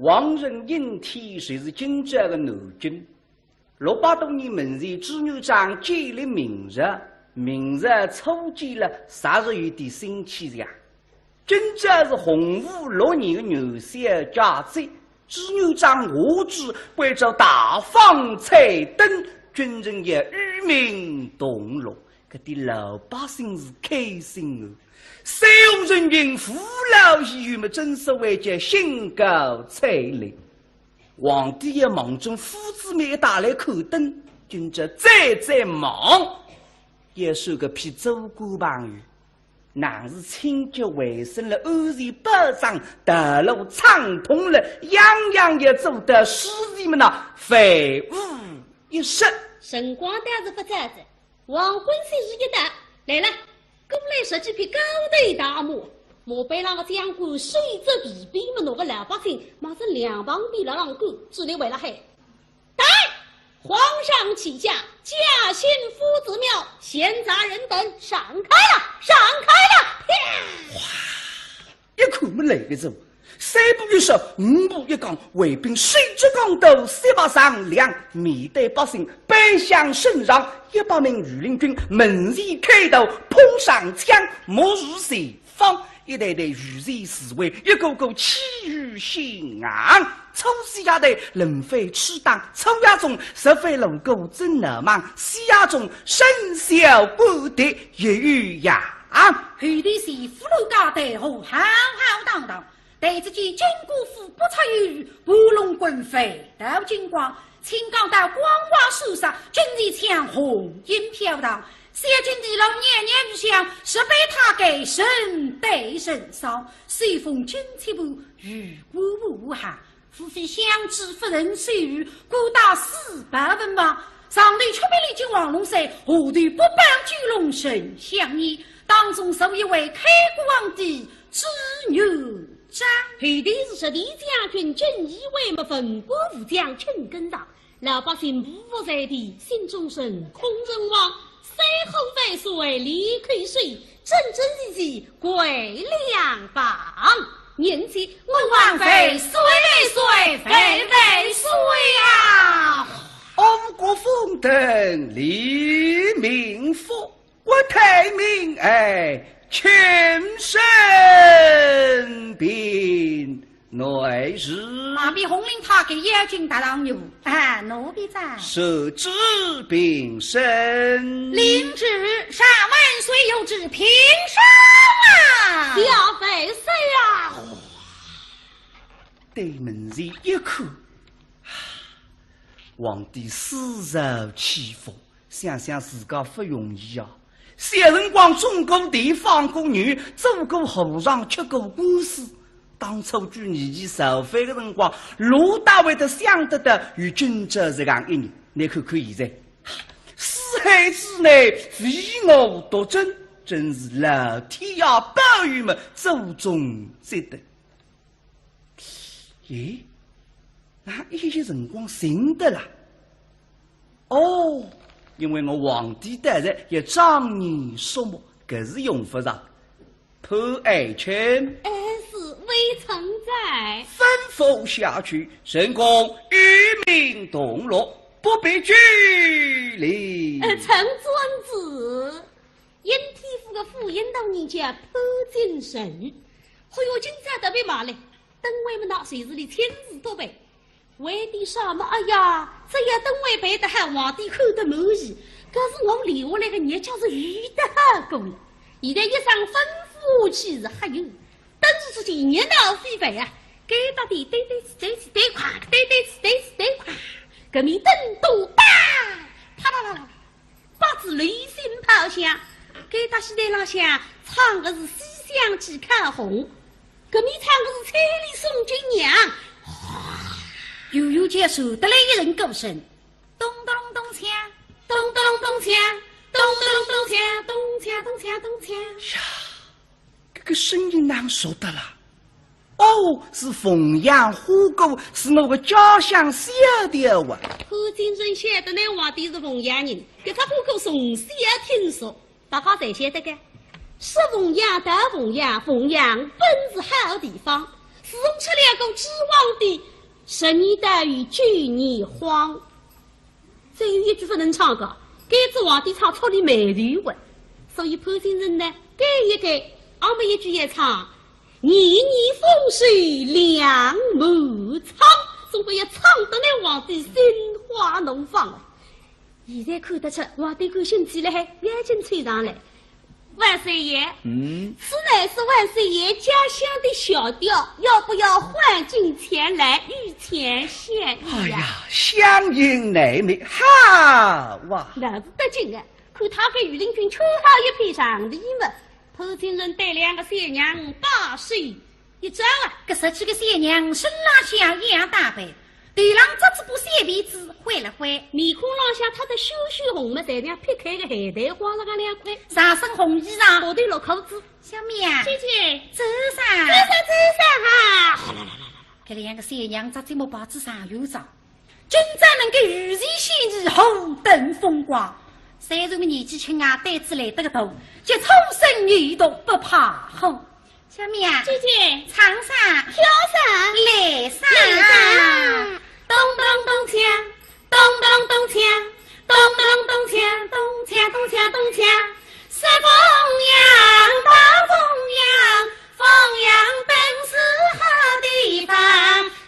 王仁引体虽是今朝的南京，600多年门前织女长建立明日初见了啥是有点新气呀？今朝是洪武6年的元宵佳节，织女长下旨为着大放彩灯，军人也与民同乐，搿啲老百姓是开心哦。所有人民父老戏语们真是为这兴高采烈。皇帝也忙中夫子们打来口灯，今朝再忙，也收个批周官旁语，乃是清洁卫生了，安全保障，道路畅通了，样样也做得使人们呐废物一生。神光大子不在子，黄昏虽日一到，来了。过来十几匹高头大马，马背上的将官手执皮鞭么，那个老百姓马上两旁边了浪过，只能为了喊：待皇上起驾，驾幸夫子庙，闲杂人等闪开了，闪开了！哇！一看没来个走，3步一手，5步一岗，卫兵谁知刚斗，3把上梁，面对百姓背向身上，100名御林军猛然开头，碰上枪，莫如前方，一队队御前侍卫，一个个气宇轩昂。初西亚队人非吃当，初亚中十非龙骨真难忘，西亚中身小不得一语扬。后头是俘虏家队后浩浩荡荡。但只见金姑父不出于拨龙滚飞到金光，青钢到光华树上，军旗枪红烟飘荡。小军地老年年日响，十倍他给神对神烧，随风军旗部雨过无寒，夫非相知夫人水雨，孤打400文马。上头出兵历经黄龙山，下头不帮巨龙神相依，当中受一位开国皇帝织女长。后头是实力将军正义为么文国武将群跟上，老百姓匍匐在地，心中神空人亡，山后万岁离开水，真真实实归两邦。年纪文王妃岁岁岁岁岁啊！安国封腾黎明佛，我太明哎，全身病内日。马比红领他给野军大郎牛奴婢在。设置病身，领旨上万岁有旨平生啊！小妃谁啊？对门前一看，皇帝思受起伏，想想自家不容易啊！小辰光种过地，放过牛，做过和尚，吃过官司。当初举年纪受费的辰光，罗大为的想得到与今朝这样一年。你看看现在，四海之内唯我独尊，真是老天呀保佑们祖宗积德。咦，那一些辰光寻得了？哦，因为我皇帝大人也张年肃穆，搿是用不上。潘爱卿，是微臣在，吩咐下去，神公与民同乐，不必拘礼。臣遵旨。因天父的父引导人家潘金神，还有今朝特别骂嘞，等位们那随时里亲自多备。为的什么？哎呀，这要等位备得好，皇帝看得满意。可是我留下来的日脚是遇得好够了。现在一上吩咐去是还有，等于是前年闹飞飞啊，该把地对快，对快，革命灯都打，啪啦啦啦，八支雷声炮响，该打西台浪向唱的是西厢记看红，革命唱的是彩礼送君娘。悠悠结束得来一人歌声，咚咚隆咚锵，咚咚隆咚锵，咚咚隆咚锵，咚锵咚锵咚锵。呀，这个声音哪熟得了？哦，是凤阳虎狗，是我的家乡小调啊。潘金珍晓得那皇帝是凤阳人，一只虎狗从小听说，大家侪晓得个。是凤阳到凤阳，凤阳本是好地方。送出两个指望的十年待遇9年荒。再有一句不能唱的，该子皇帝唱错的美人文，所以潘先生呢改一改，俺们一句也唱年年风水两满仓，总归要唱得来皇帝心花怒放。现在看得出皇帝感兴趣了，还眼睛吹上来。万岁爷，此乃是万岁爷家乡的小调，要不要换进前来御前献艺哎呀，相迎乃美，哈哇！那是得劲啊！看他给御林军穿好一片上的衣服，潘金人带两个三娘大水一招啊！这10几个三娘身浪像一样打扮，头上这只把三鼻子挥了挥，面孔浪向他的羞羞红么，才像劈开的海带花了个2块，上身红衣裳，下头落裤子。小妹啊，姐姐，走上，走上哈！这两个三娘在这么报纸上有上，今朝能够御前献艺，红灯风光。虽然们年纪轻啊，胆子来得个大，就冲身女动不怕红。小妹啊，姐姐，唱上，跳上，来上，咚咚咚锵，咚咚咚锵，咚咚咚锵，咚锵咚锵咚锵，是凤阳大凤阳，凤阳本是好地方，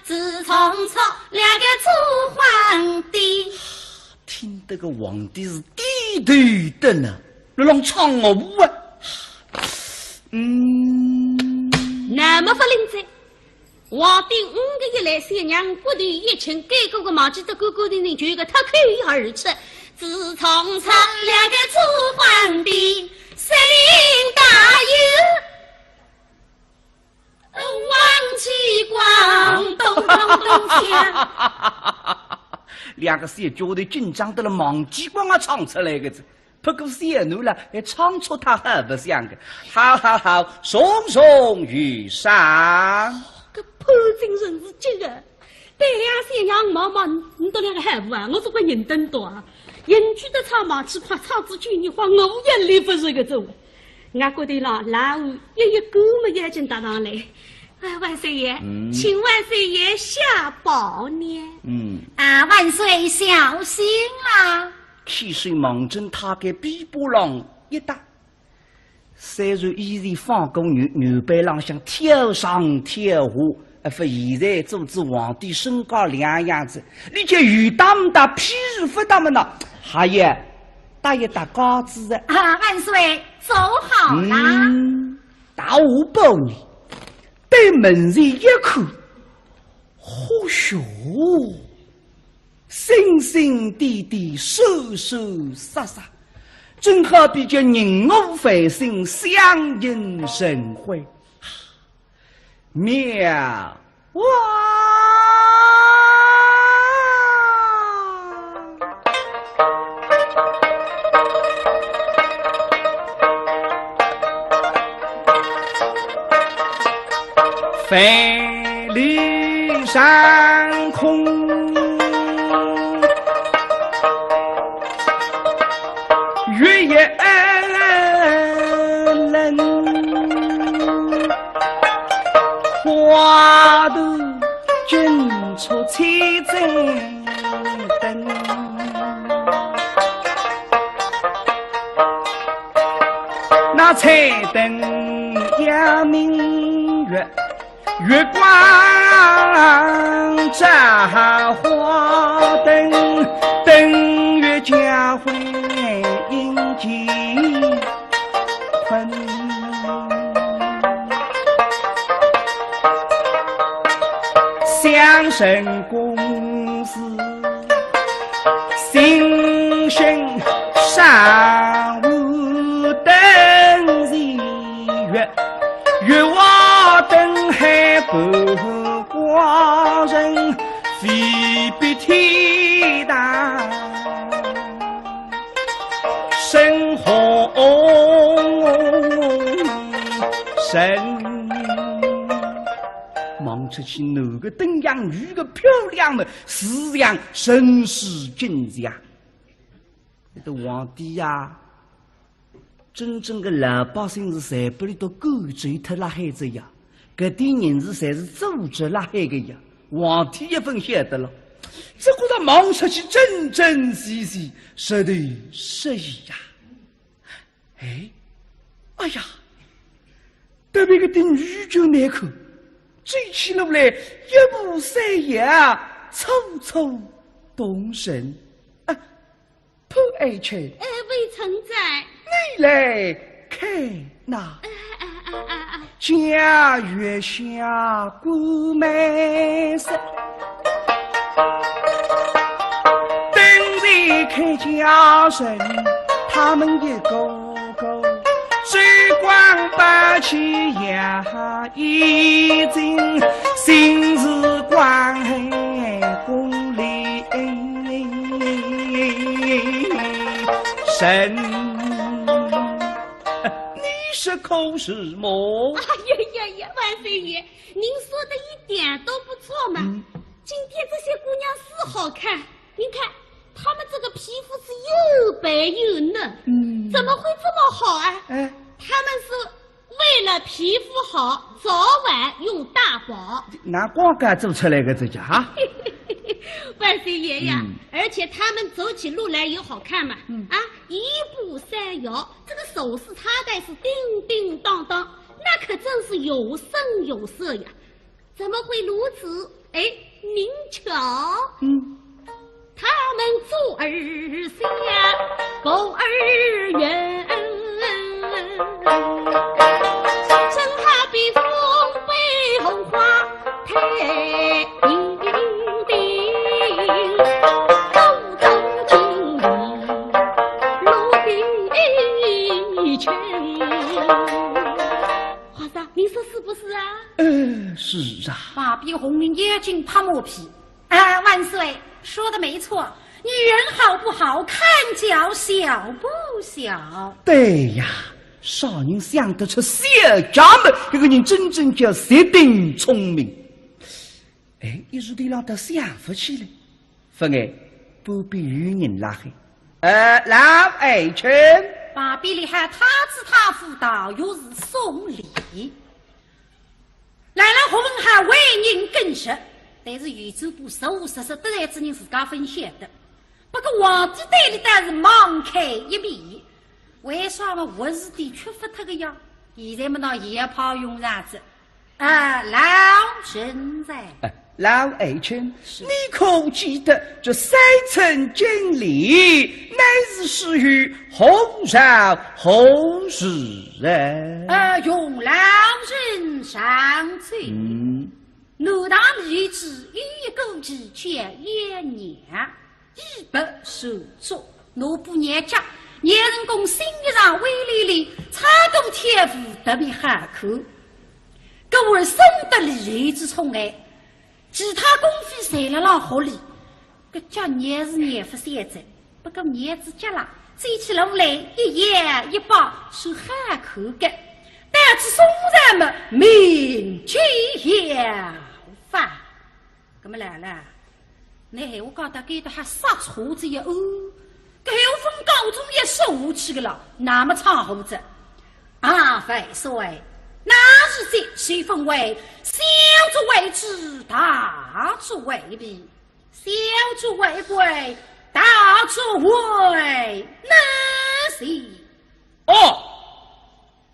自从错2个祖皇帝。听得个皇帝是低头的呢，那让唱我舞啊！那么不灵在，皇帝5个月来三娘骨头一亲，该个个忘记得哥哥的人就一个他可以而出。自从唱2个祖皇帝，森林大有王继光，咚咚咚锵。2个三脚头紧张得了，忘记光啊唱出来个子。不过三奴了，还唱出他很不像个。好好好，松松于上。这潘金人是这个，对2三娘毛毛，你都2个汉妇啊，我是个人灯多啊。人举的唱马起快，唱子9年花，我眼里不是个走。俺觉得了，然后一个么眼睛打上来。哎，万岁爷，请万岁爷下宝呢。万岁小心啦！汽水忙针他给比波浪一打，虽然依然放工牛背浪向跳上跳下，不现在阻止皇帝身高2样子，你就雨大么大，屁不大么大，还有打一打高子的。万岁走好啦！大我报你，对门人一看，或许心心地地，手手杀杀，正好比叫人我繁星，相映成辉，妙哇！飞离山空，月夜冷，花头君出彩针灯，那彩灯呀明月。月光照花灯，灯月交辉映几坤。相声公司心声上午灯日月，月瓦灯海不光人，非比天大深红深。望出去那个灯样女个漂亮的四样绅士君子呀，那个皇帝呀，真正的老百姓是谁不里都狗追他那孩子呀，搿点人是侪是组织辣海个呀，皇帝一分晓得了。这个他忙出去真真实实，实头实意呀。哎呀，特别个顶女就难看，追起路来一步三摇，处处动神。潘爱卿，未曾在，你来看那。家月下过满山，等在看家人，他们一个个追光把气呀已经心是光黑功力神。这口是么？哎呀，万岁爷，您说的一点都不错嘛。今天这些姑娘是好看，您看她们这个皮肤是又白又嫩，怎么会这么好啊？她们是为了皮肤好，早晚用大宝。拿广告做出来的这家万岁爷呀，而且他们走起路来也好看嘛，一步三摇，这个手势插带是叮叮当当，那可真是有声有色呀。怎么会如此？您瞧，他们坐而下，狗而远，正好比风背后花太平地，斗争经理陆地群。皇上，您说是不是啊？是啊。把比红绫眼睛怕磨皮。万岁，说的没错，女人好不好看脚小不小。对呀，少人想得出小家们，这个人真正叫绝顶聪明。一时地让他想不起来，不不必与人拉黑。老爱卿，把比厉害，他子他妇道又是送礼。来了红还为人更实，但是宇宙部实实得来之人自家分享的。不过皇帝对里但是盲开一面，为啥么我是的缺乏他个呀？现在么那也怕用啥子？老神在。老爱卿，你可记得这三层经理乃是始于后朝后世用老人上罪。奴当立志一个之前1年，一不受作。奴不年家，年人公心理上威力里，差动天赋特别罕口。各位生得利之宠爱。其他公费谁了让合理？个叫年是年不现在，不过年子结了，走起路来一言一把是喊口的，但是松人们名气扬发。那么来了，你还我觉得给他还杀错子呀哦，给我分高中也受气个了，那么长胡子费岁。那是这谁分为小主为之，大主为弊；小主为贵，大主为那是。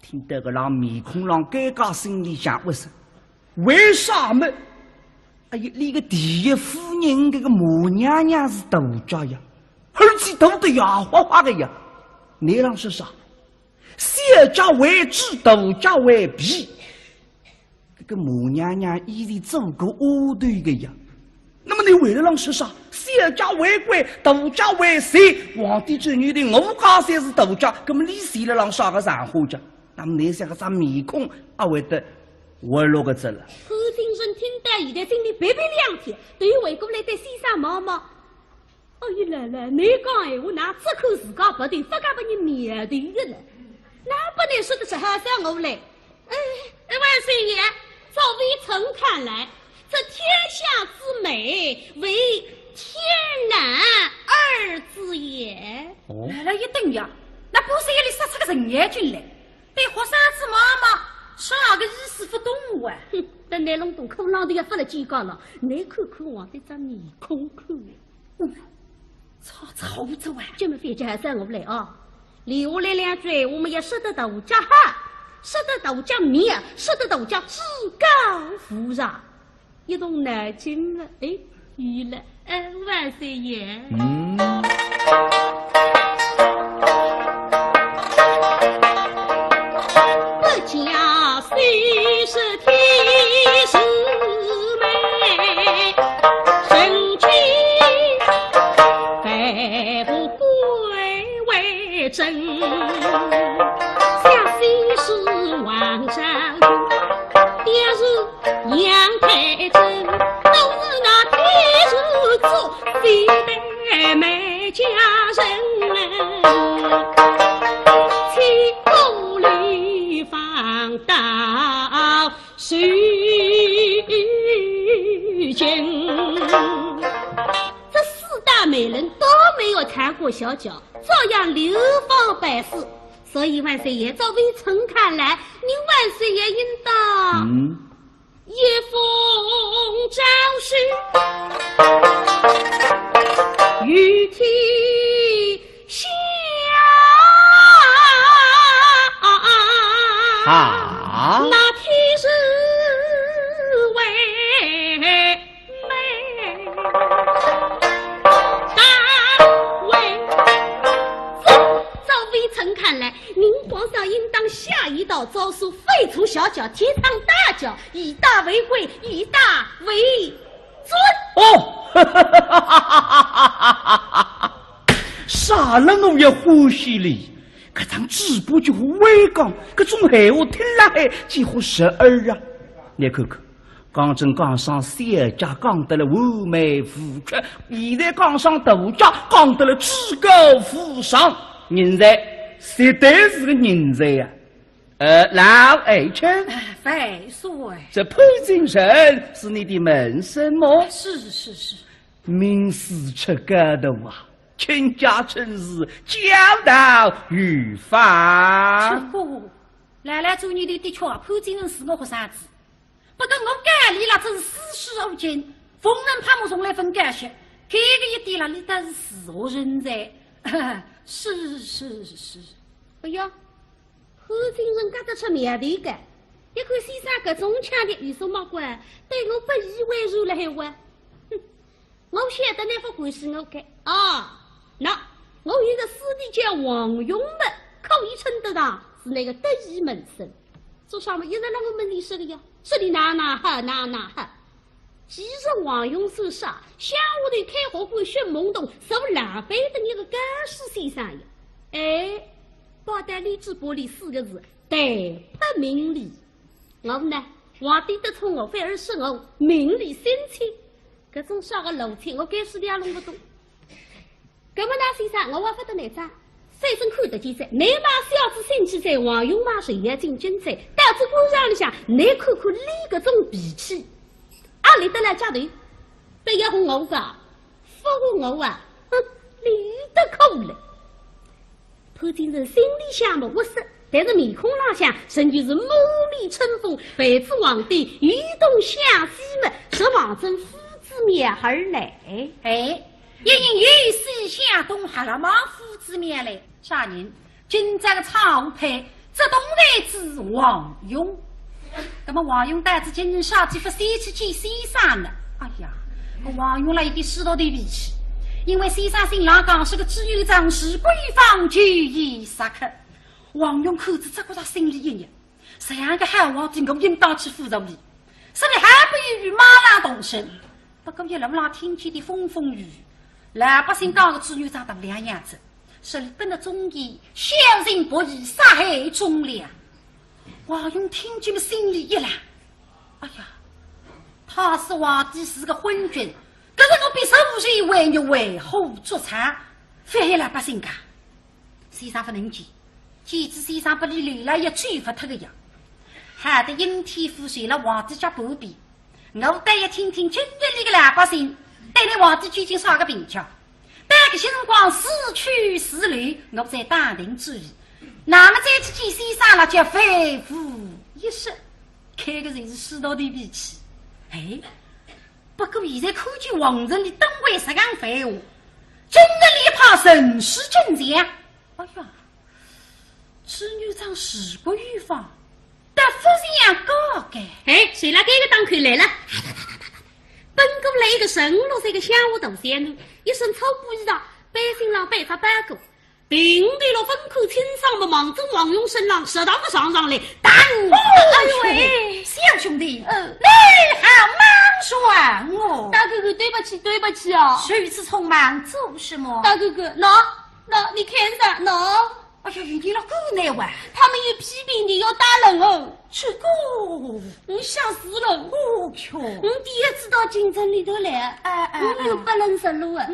听得个让面孔让尴尬，心里想为啥么？你个第一夫人这个母娘娘是斗家呀，而且斗得牙花花的呀，你让是啥？小家为治，斗家为弊。这个母娘娘一直做过恶对的呀。那么你为了让是啥？小家为贵，斗家为谁？皇帝子女的我家才是斗家，那么你谁了让啥个上货家？那么你想个啥面孔会得我落个子了？后进人听到现在心里白白两天，对于回过来对先生毛毛。奶奶，你讲闲话，那只口自家不对，不敢把你面对的了。那不能说的是好像我来。万岁爷，照微臣看来，这天下之美，为天然二字也。来了一等呀，那不是夜里杀出个人眼进来，对活杀子妈妈啥个意思不懂啊？哼，等你弄懂口浪的也发了几个了，你看看我这张面孔看。操走啊！这么费劲还算我来啊！留下来两句，我们也舍得大家哈，舍得大家面，舍得大家至高无上，一动脑筋了。哎，对了，万岁爷。我家虽是天师妹，身躯百不归为真，下虽是王昭君，爹是杨太真，都是那天师做非得美家人。到虚惊，这四大美人都没有缠过小脚，照样流芳百世。所以万岁爷，照微臣看来，您万岁爷应当一封诏书，御天下。那天是为美，大为照微臣看来，您皇上应当下一道诏书，废除小脚，提倡大脚，以大为贵，以大为尊。杀了我也欢喜哩。搿张纸簿就委讲，搿种闲话听了还几乎12啊！你看看，刚正讲上小家讲得了完美无缺，现在讲上大家讲得了至高无上，人才绝对是个人才呀！老爱卿，万岁，这潘金神是你的门生吗？是，名师出家的啊！卿家真是教导有方。师傅，来来做你的确，潘金人是我学生子，不过我改理了，真是四世无尽，逢人怕我从来分感谢，这个一点了，你倒是死活人才。是。哎呀，潘金人干得出面头的，一看先生搿种腔的，有什么关？对我不以为然了还话？哼，我晓得那副关系我改啊。那我有个师弟叫王永的，可以称得上是那个得意门生。做啥么？一直让我们认识的呀，说的哪哈。其实王永手上下午头开火会学懵懂，受老辈的那个干事先生呀。哎，报得励志玻璃4个字，代不明理。我呢，皇帝得宠我，反而使我名利心切。搿种啥个路线，我该是也弄不懂。搿么那先生，我还不得来张，三生看得见噻。你把小子生气噻，王永嘛谁也进军噻。到这官上里向，你看看你搿种脾气，阿里得来家头，不要和我讲，不和我啊，理得可了。潘金人心里想嘛我是，但是面孔浪向甚至是目里春风，备至皇帝与动相西嘛，是王政夫子面而来。哎。也因与西向东哈拉马夫子面来，啥人？今朝个朝派，这东来之王勇。那么王勇带着今日下几副西去见先生呢？哎呀，王勇了一点使到的脾气，因为先生新郎刚是个只有张氏闺房就义杀客。王勇口子这个他心里一热，这样个好皇帝我应当去辅助你，所以还不与马郎动身。不过一路上听见的风风雨雨。老百姓讲个子女长得两样子，是跟着忠义，小人不义，杀害忠良。王勇听见了心里一凉，哎呀，他是皇帝是个昏君，可是我比受人为虐为后作惨，反害老百姓家。先生不能见，见子先生不理流了也追不脱个样，害得阴天父随了皇帝家旁边。我得要听听今日里个老百姓。对你皇帝究竟啥个评价？待个些辰光死去死流，我再打定主意。那么再去见先生了，就肺腑一时开个人是世道的脾气。哎，不过现在看见王人的登位实讲废话，今日里怕神师正强。哎呀，织女长时过预防，但夫人呀高个。哎，谁来给个当魁来了？本宫来一个16岁的小大仙女，一身臭布衣裳，百姓郎被他摆过。平对了风口清爽的莽中王用身浪，适当的上来，当！哎呦喂，小兄弟，你好莽撞哦！大哥哥，对不起，对不起啊！如此匆忙做什么？大哥哥，那你看啥？那哎呀，你了够难玩！他们有批评你要打人哦。这个，你吓死了！哦哟，我第一次到京城里头来，我又不认识路啊。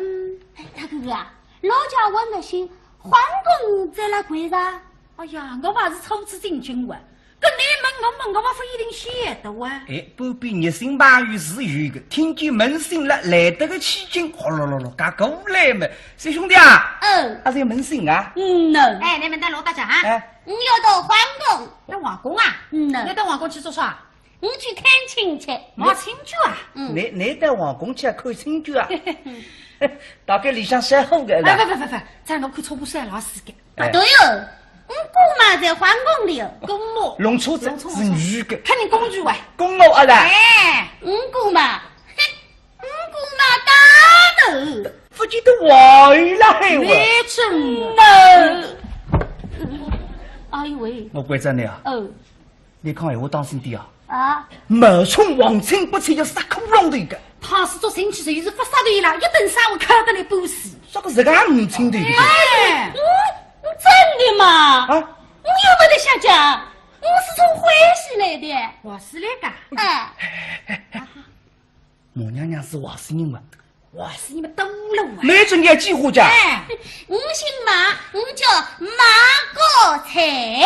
哎，大哥哥啊，老家问个姓。皇宫在那柜上？哎呀，我还是初次进京哇，跟你问我不一定晓得哇。哎，不必热心旁与是有个，听见门声了，来得个起劲，哗啦啦啦，赶过来嘛！小兄弟啊，还是有门声啊？能。哎，你们带老大家啊？哎，你要到皇宫？到皇宫啊？能。你到皇宫去做啥？我去看亲戚。我亲戚啊？你到皇宫去看亲戚啊？大概里向晒好的了。不，在我看错不算老师的。不对哦，我姑妈在皇宫里哦。公母。龙车子是女的。看你公主啊。公母啊啦。哎，我姑妈打头。不记得坏了嘿我。真的。哎呦喂。我怪着你啊。你看闲话当心点啊。冒充皇亲不才要杀窟窿的一个。他是做神奇谁是不杀的了，一顿上午看得来不死。这个是个母亲的。哎，真的吗？我又没得瞎讲，我是从淮西来的。我是那个。母娘娘是华氏人嘛？华氏你们懂了啊？没准你还几户家？我姓马，我叫马国才。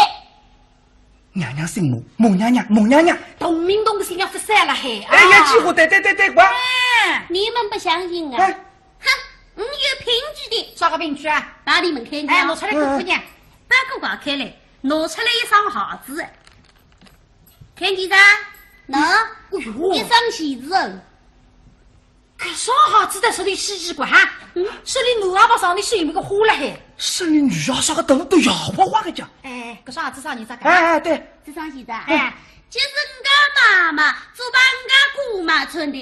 娘娘姓母，母娘娘，同名同姓要分散了嘿！哎呀，几乎对，乖。你们不相信啊？哼，我有凭据的。啥个凭据啊？把你们看见。拿出来看看呢。把个挂开来，拿出来一双鞋子，看见噻？一双鞋子哦。这双鞋子在手里洗过哈？手里女阿爸上的洗那个花了嘿。手里女阿啥个都摇花花个讲。这双鞋子上你咋看？对，这双鞋子就是我妈妈做帮我姑妈穿的。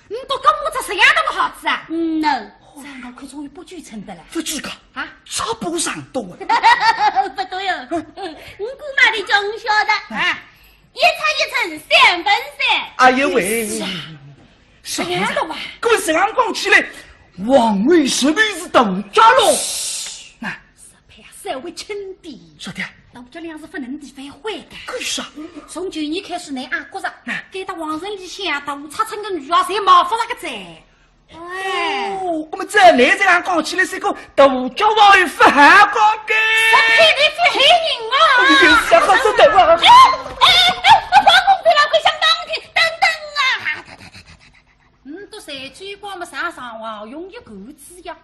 你都跟我这谁样的个鞋子啊？no。我可终于不举称的了。不举个啊？啥不上多啊？不对哦，我姑妈的总晓得一层一层3分3。哎呦喂！啥样的哇？各位沈阳讲起来，王位实在是董家喽。那是配社会称帝。说的。董家娘是不能地废坏的。干啥？从旧年开始，你阿哥上给他王人里向大差称个女儿，才冒发那个债。我们这男这样讲起来是个大家王位不好讲的。配的不黑人啊！你有啥好说的啊？皇宫对了，快想当天，等等啊！都谁追光么上王用一个字呀？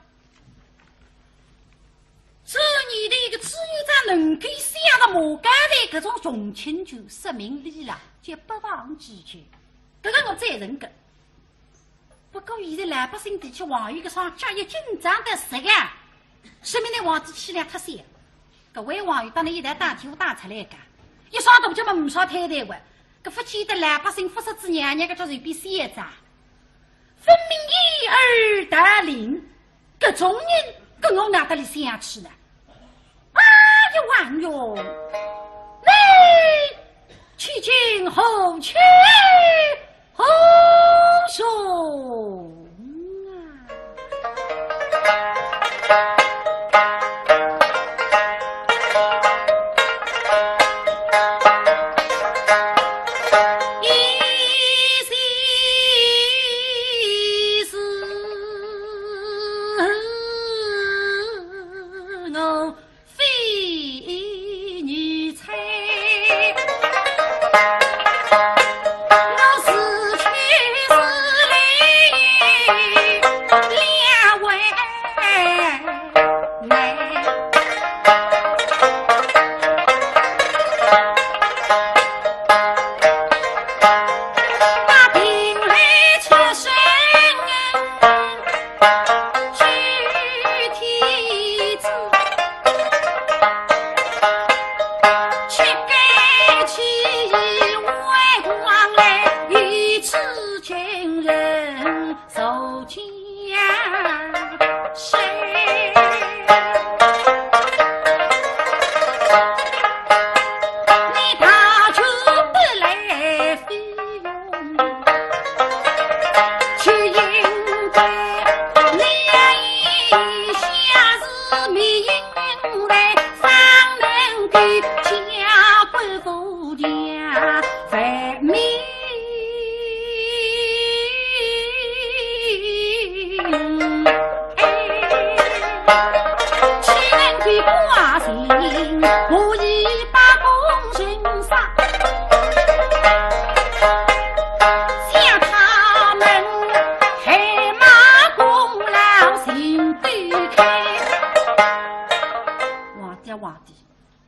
这你的一个织女长能够想到马干的各种重庆就说明理了，就不忘记去。这个我再认个。不过现在老百姓地区王爷个上家业紧张的实呀，说明那皇帝气量太小。各位王爷当然一台大题目打出来个，一上大就么唔少太太话，搿不记得老百姓不识字娘娘个叫随便写一张，分明一耳大令，搿种人跟我哪得里想去呢？哎呀王哟，来，去今后去后手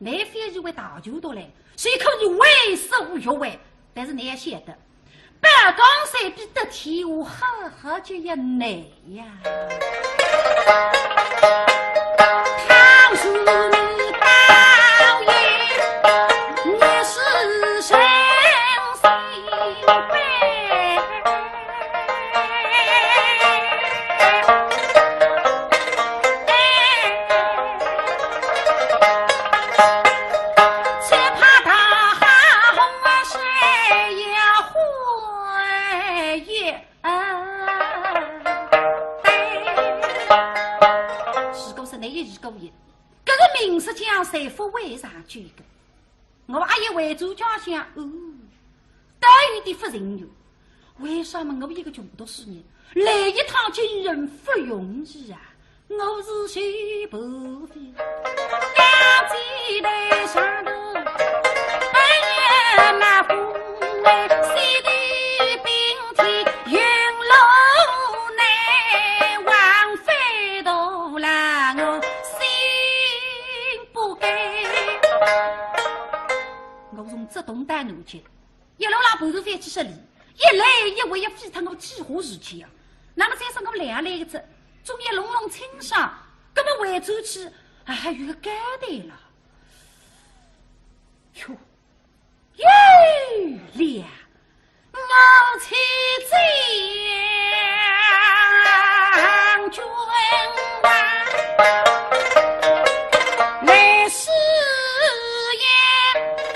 你非是为大舅多嘞，虽可以为首学位，但是你也晓得，半江山比得天下赫赫就也难呀。倘是你报应，你是谁？谁不为啥举个？我阿爷为主家乡待遇的不人有，为什么我一个穷读书人来一趟惊人不容易啊？我是许不飞，两肩带上头，半夜马虎哎，西地冰天云楼内，王妃都让我心不甘。我从这东单路去，一路上盘头翻几十里，一来一回，一飞他我几何时去啊？那么再说我两来子。终于隆隆清爽，根本回走去还有干的了。哟，又亮，我去将军啊，来是也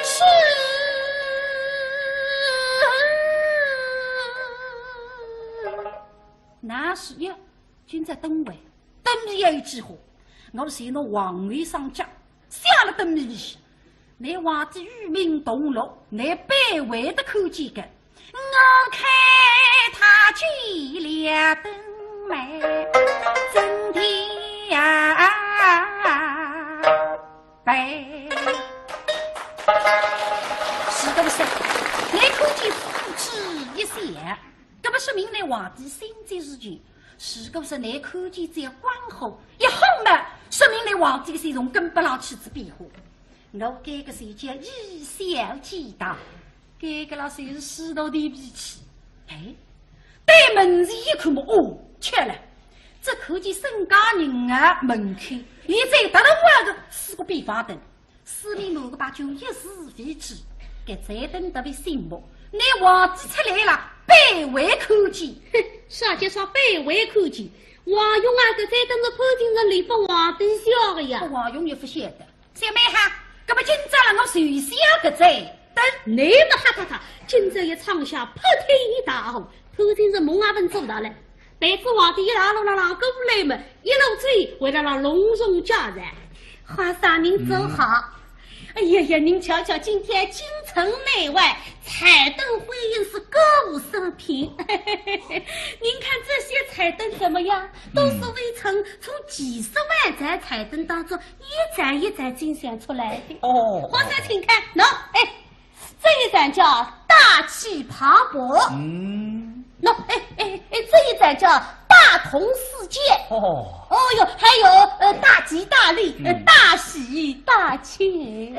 是。那是呀。君在灯位，灯里也有几火。我是那王位上将，下了灯里去。你王子与民同乐，你百万的口见个。我看他举了灯来，真的呀白。是的不是？你口见夫妻一想，这不说明你皇帝心在事情。是个是你看见这关后一轰嘛，说明你皇帝的身上跟不上妻子变化。我这个是叫以小见大，这个老师是世道的脾气。哎，对门子一看嘛，哦，确了，这看见沈家人啊门口，现在得了我个4个比方灯，四面5个把酒一时飞起，给再灯特别醒目。你皇帝出来了，百万看见，啥叫啥百万看见？王勇啊，这在等着潘金人里把皇帝笑的呀！王勇也不晓得，小妹哈，那么今朝了我随下个在等你们哈哈哈！今朝一场下破天一大红，潘金人梦啊问做到了，白父皇帝一拉路过来嘛，一路追为了让隆重家人。皇上您走好。哎呀呀，您瞧瞧，今天京城内外彩灯辉映，是歌舞升平。您看这些彩灯怎么样？都是微臣从几十万盏彩灯当中一盏一盏精选出来的。哦，皇上请看，喏，哎，这一盏叫大气磅礴。喏，这一盏叫大同世界。哦哟，还有大吉大利，大喜大庆。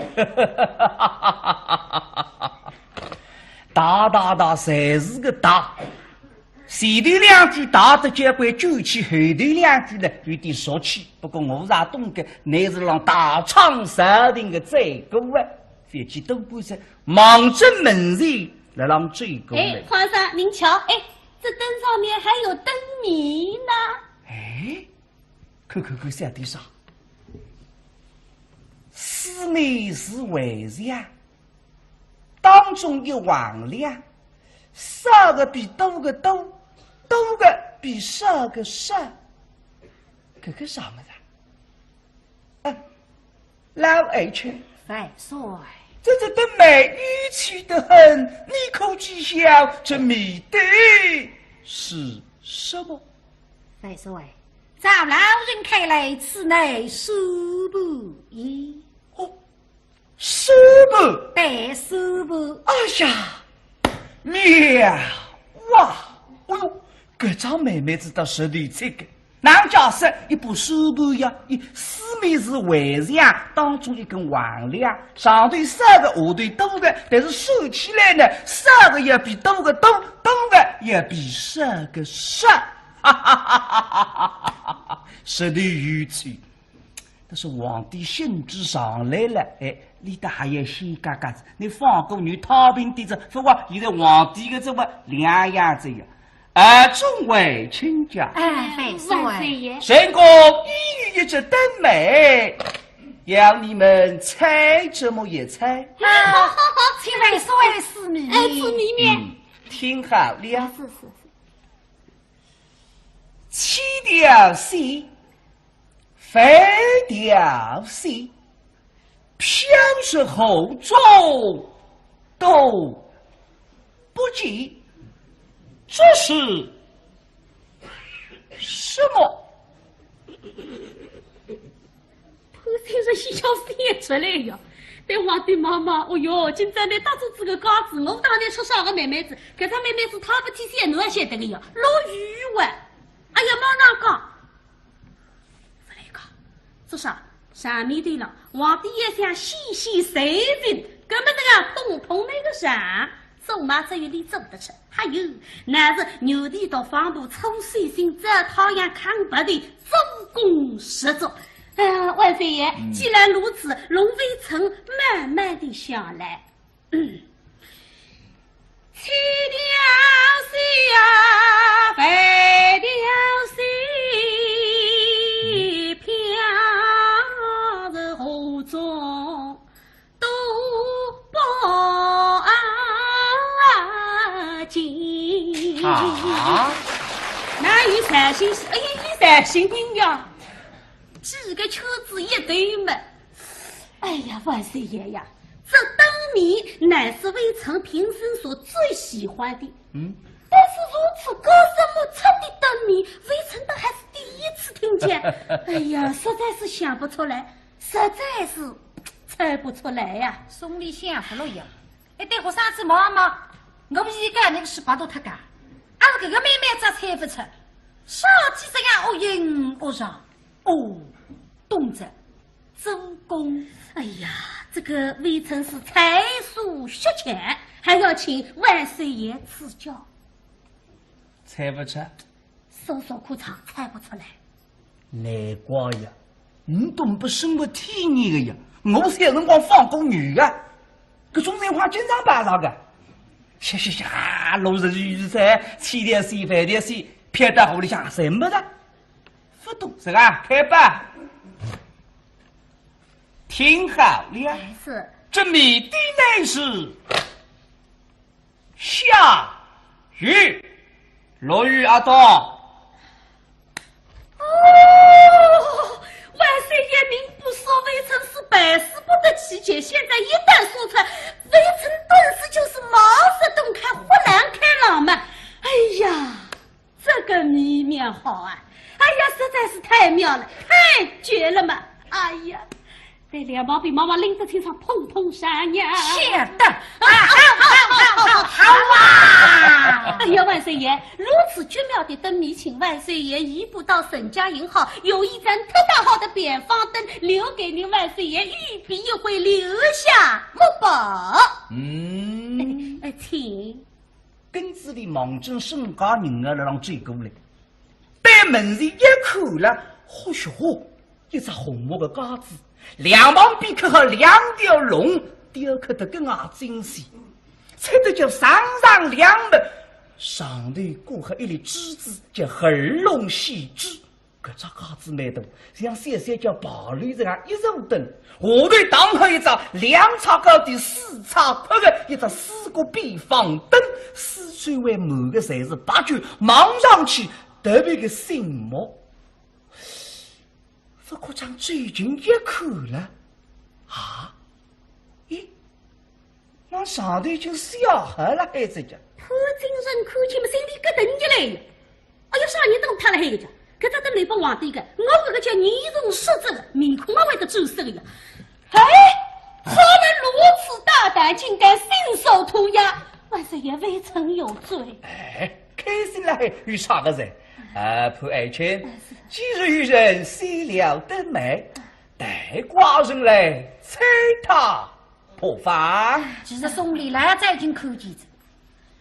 大，才是个大。前头两句大的交关酒气，后头两句呢有点俗气。不过我啥懂得，乃是让大昌山顶的罪过啊！反正都不是忙着门前来让罪过来。皇上您瞧，这灯上面还有灯谜呢。看下地上，四内是为呀，当中有王亮，少个比多个多，多个比少个少。这个啥么子？老二去，万岁。这的美语气得很，你可知晓这谜底是什么？万岁，照老人看来，此乃数不一。数不？对，数不。哎呀，妙哇！哎呦，这张妹妹知道是你这个，男家是一部手板呀，四面是围墙，当中一根横梁，上头3个，下头多个，但是收起来呢，3个也比多个多，多个也比10个10，哈哈哈哈哈哈！实的如此。但是皇帝兴致上来了，哎，你的还要先嘎嘎子，你放过女太平地子，说话现在皇帝的这么两样子呀。众位亲家，万岁爷，神公一语一直登美，要你们猜这么也猜。好，请万岁司命。司命听好了，是。七条线，飞条线，偏是后中都不及。这是什么？潘先生先笑飞出来呀！对皇帝妈妈，哦哟，今朝呢打出这个稿子，我当然出少个妹妹子，搿只妹妹子她不提线，侬也晓得个呀，落雨哇！哎呀，马上讲，不来讲，做啥？上面对了，皇帝也想细细谁人，根本这个东碰那个啥。走马只有你走得出，还有那是牛地到方部抽水星，这讨厌康白的周公十足。万岁爷，既然如此，龙飞城慢慢的下来。七条线啊，飞条线，飘着河中都报金。哪有三星？哎呀，有三星人呀！几个秋子一对嘛。哎呀，万岁爷呀，这灯谜乃是微臣平生所最喜欢的。但是如此高深莫测的灯谜，微臣都还是第一次听见。哎呀，实在是想不出来，实在是猜不出来呀。送礼想不了呀！哎，对我上次妈妈，我不是干那个18度他干，俺是这个妹妹咋猜不出？少几这样恶音恶上哦，动着周公。哎呀，这个微臣是才疏学浅，还要请万岁爷赐教。猜不出，搜索裤衩猜不出来。难怪呀，你懂不生活体面的呀？我是有辰光放过女的，搿种人话经常摆上的。下，落日雨伞，七条线饭条线，撇到河里向什么的？不懂是吧？开吧。听好了，是这谜底乃是下雨，落雨阿东。万岁爷您不说，微臣是百思不得其解。现在一旦说出来，微臣顿时就是茅塞顿开，豁然开朗嘛。哎呀，这个谜面好啊！哎呀，实在是太妙了，太绝了嘛！哎呀，在两毛比妈妈拎在身上碰碰山呀！晓得好啊！哎呀，万岁爷，如此绝妙的灯谜，请万岁爷移步到沈家营号，有一盏特大号的扁方灯，留给您万岁爷御笔一挥，留下墨宝。请。根子里忙正身家人啊，来让追过来。对门前一看了，嚯哟，一只红木的架子，两旁边刻好2条龙，雕刻得更加精细。猜得叫上上两门，上头挂好一粒珠子，叫横龙细珠。搿只架子蛮大，像三三叫宝驴这样一路灯，下头当好一只2尺高的4尺宽的一只4个边方灯，四周围满的侪是白酒，望上去特别的醒目。不过将最近一看了，啊，咦，往上头就笑好了，孩子家。潘金人看见么，心里咯噔一来，哎呀，啥人灯塌了海个家。搿只灯来帮皇帝个，我搿个叫面容失色的，面孔也会得走色的呀！哎，何人如此大胆，竟敢信手涂鸦？万岁爷，微臣有罪。哎，开心了还有啥个人？潘爱卿，既然有人谁了得美，待寡人来催他破防。其实送礼来再进看见着，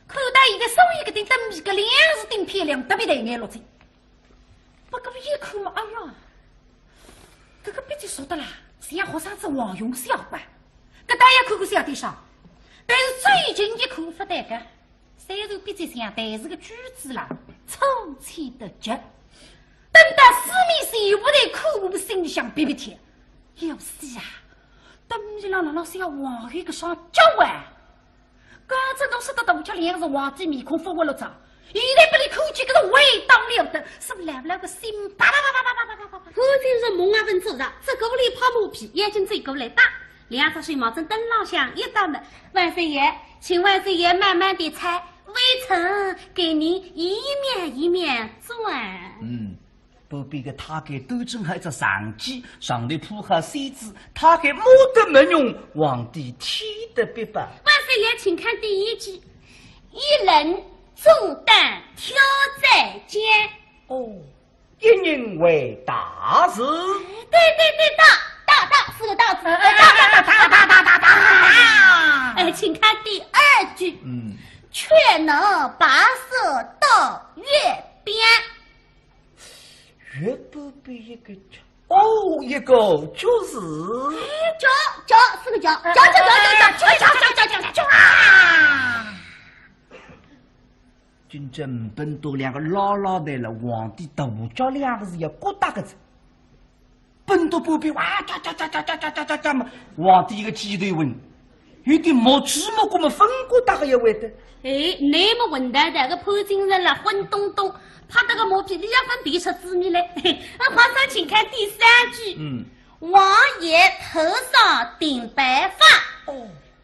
看到一个送一个的灯皮个脸是顶漂亮，特别的眼落睛。不过一看嘛，哎呀，这个笔记说的啦，像学生子王用小吧，搿大家看过小点上，但是最近一看发呆个，虽然笔记上但是个句子啦，粗浅的绝。等到四面全部的看我心里想憋憋天，要死啊！等于老师要往一个上叫啊！刚才都是得到家两个王子面孔复活了早，现在不里看见个味道了的，是不来不来个心啪啪啪啪啪啪啪啪啪！我真是梦啊问走着，这个屋里泡毛皮，眼睛嘴过来大，两只水毛针灯老响，一打门，万岁爷，请万岁爷慢慢的拆，微臣给您一面一面转。不必个他给都正还在上机，上头铺下扇子，他给没得没用，皇帝天得别吧。万岁爷，请看第一句：一人重担挑在肩。哦，一人为大事。对，大是个大字。大。请看第二句。却能跋涉到月边。月不比一个角，哦，一个就是角是个角啊！今朝本多两个老的了，皇帝大叫两个字要过大个字，本多不比哇喳嘛，皇帝一个鸡腿问，有点毛芝麻过么分过大个要会的。那么混蛋的个潘金人了，混东东，怕这个毛皮2分别出字面来。皇上，请看第3句。王爷头上顶白发。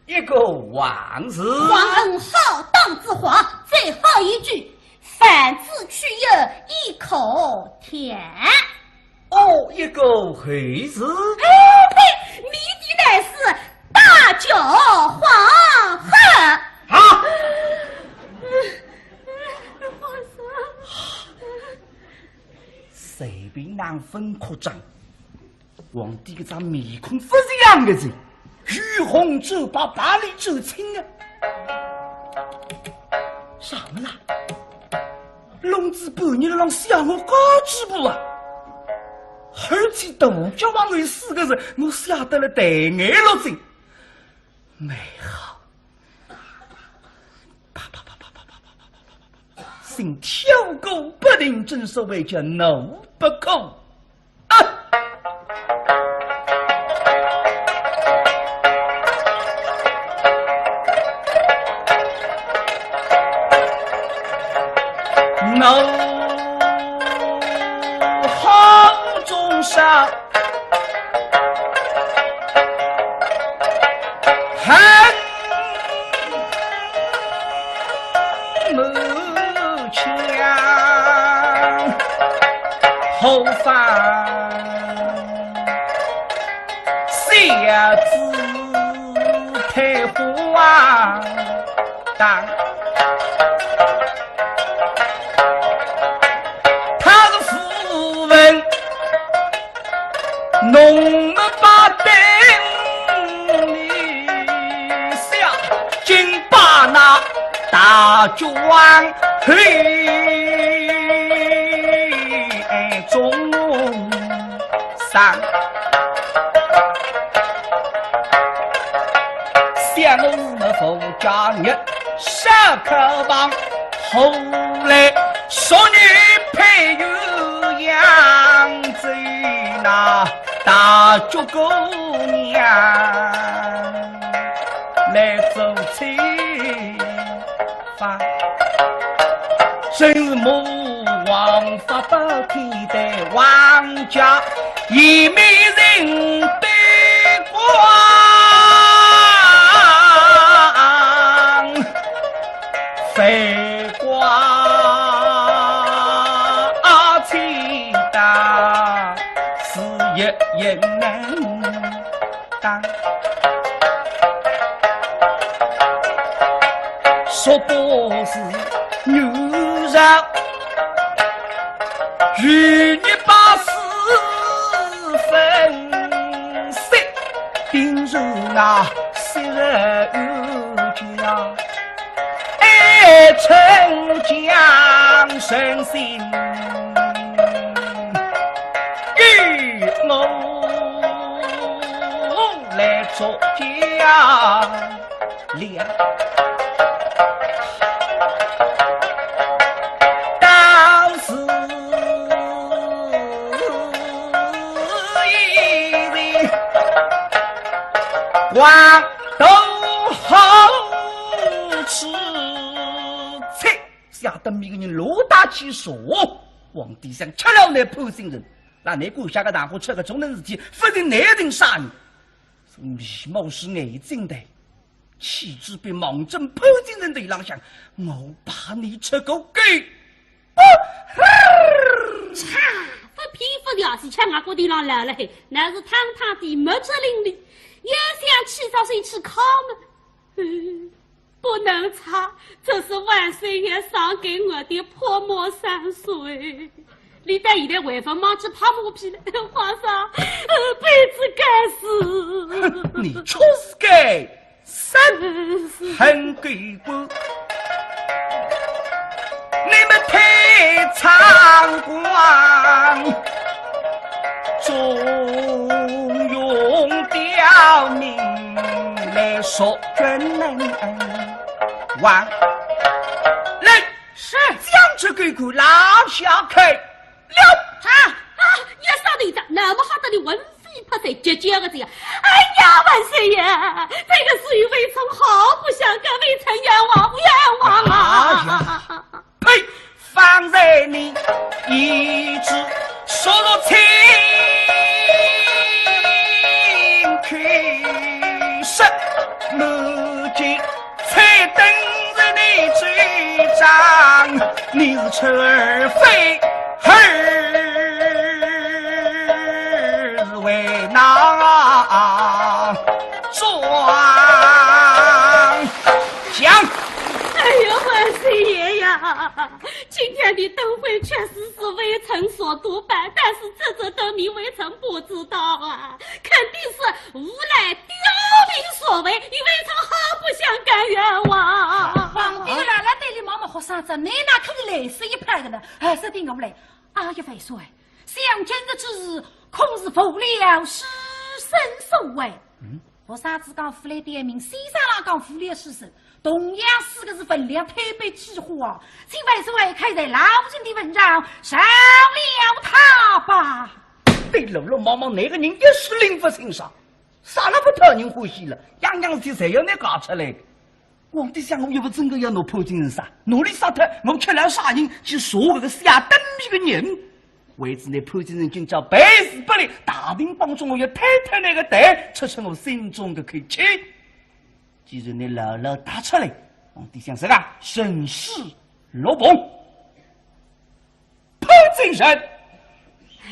一个王字。皇恩浩荡之皇。最后一句，反字去又一口甜。一个黑字。呸！你的乃是大脚黄鹤。随便拿分扩张，皇帝个张面孔不是样个子，雨红走把巴黎走青啊！啥么啦？龙子半年让想我高几步啊！而且大叫往外4个字，我吓得了带眼了睛，美好。心跳狗不停，正所谓叫怒不口啊！怒号中上，恨后方小子太荒诞，他是富人，弄了把灯里下，竟把那大庄中上想我们佛家人上课房，后来淑女配有养在那大脚姑娘来做妻房，真是母王法不天的王家，一面人对光，飞光天大，是也能当。说不是牛肉与你把是分析，定如那昔日家，爱逞强身心，与我来作家俩。黄豆好吃菜，吓得每个人罗大起说，皇帝想吃了那普信人，那你国下个大伙吃个中人事体，不定哪人杀你。眉毛是眼睛的，岂知被盲针普信人的浪向，我把你吃个给擦！不皮肤掉是吃外国地方来了，那是堂堂的没这伶俐。又想起早睡去考吗？不能差，这是万岁爷赏给我的破墨山水。你在现在为什么去拍马屁了？皇上，辈子该死。你出事该死，很给过。你们太猖狂，中用刁民来说君能王来是将这个股拉下开了也上队长那么好的文飞拍在结结个这样，哎呀，万岁爷，这个水微臣好不想跟微臣冤枉啊！呸！放在你一直说了情去实，如今才等着你追账，你是车儿飞儿为哪装讲？哎呀，万岁爷呀！今天的灯会确实是微臣所督办，但是这灯谜微臣不知道啊，肯定是无赖刁民所为，与微臣好不相干冤枉。皇帝来了，对你妈妈学啥子？你哪可以来死一派的呢？还是定我不来？啊，一位说，相见的之日，恐是负了师生所为。我啥子讲府里点名，西山郎讲府里的事实。同样四个字分量特别计划，请万岁看在老人的份上，赏了他吧。对喽喽毛毛那个人也是灵不心上，啥那不讨人欢喜了，样样事谁要你搞出来？皇帝想我又不真个要拿破金人杀，努力杀他，我吃了杀人去说这个下灯谜的人。为此那破金人今朝百死不离，大兵帮助我要太太那个胆，出出我心中的口气。既然你牢牢打出来，皇帝想什么？审视罗봉破金人。哎，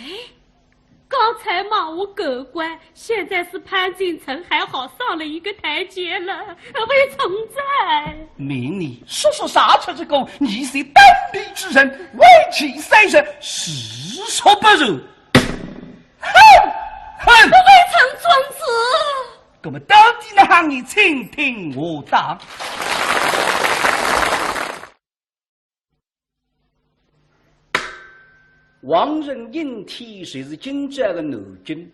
刚才骂我狗官，现在是潘金城，还好上了一个台阶了。微臣在。命你说说啥出之功？你是单臂之人，为其三人，实属不如。哼！微臣遵旨。那么到底呢？让你倾听我讲。王仁应天虽是今朝的南京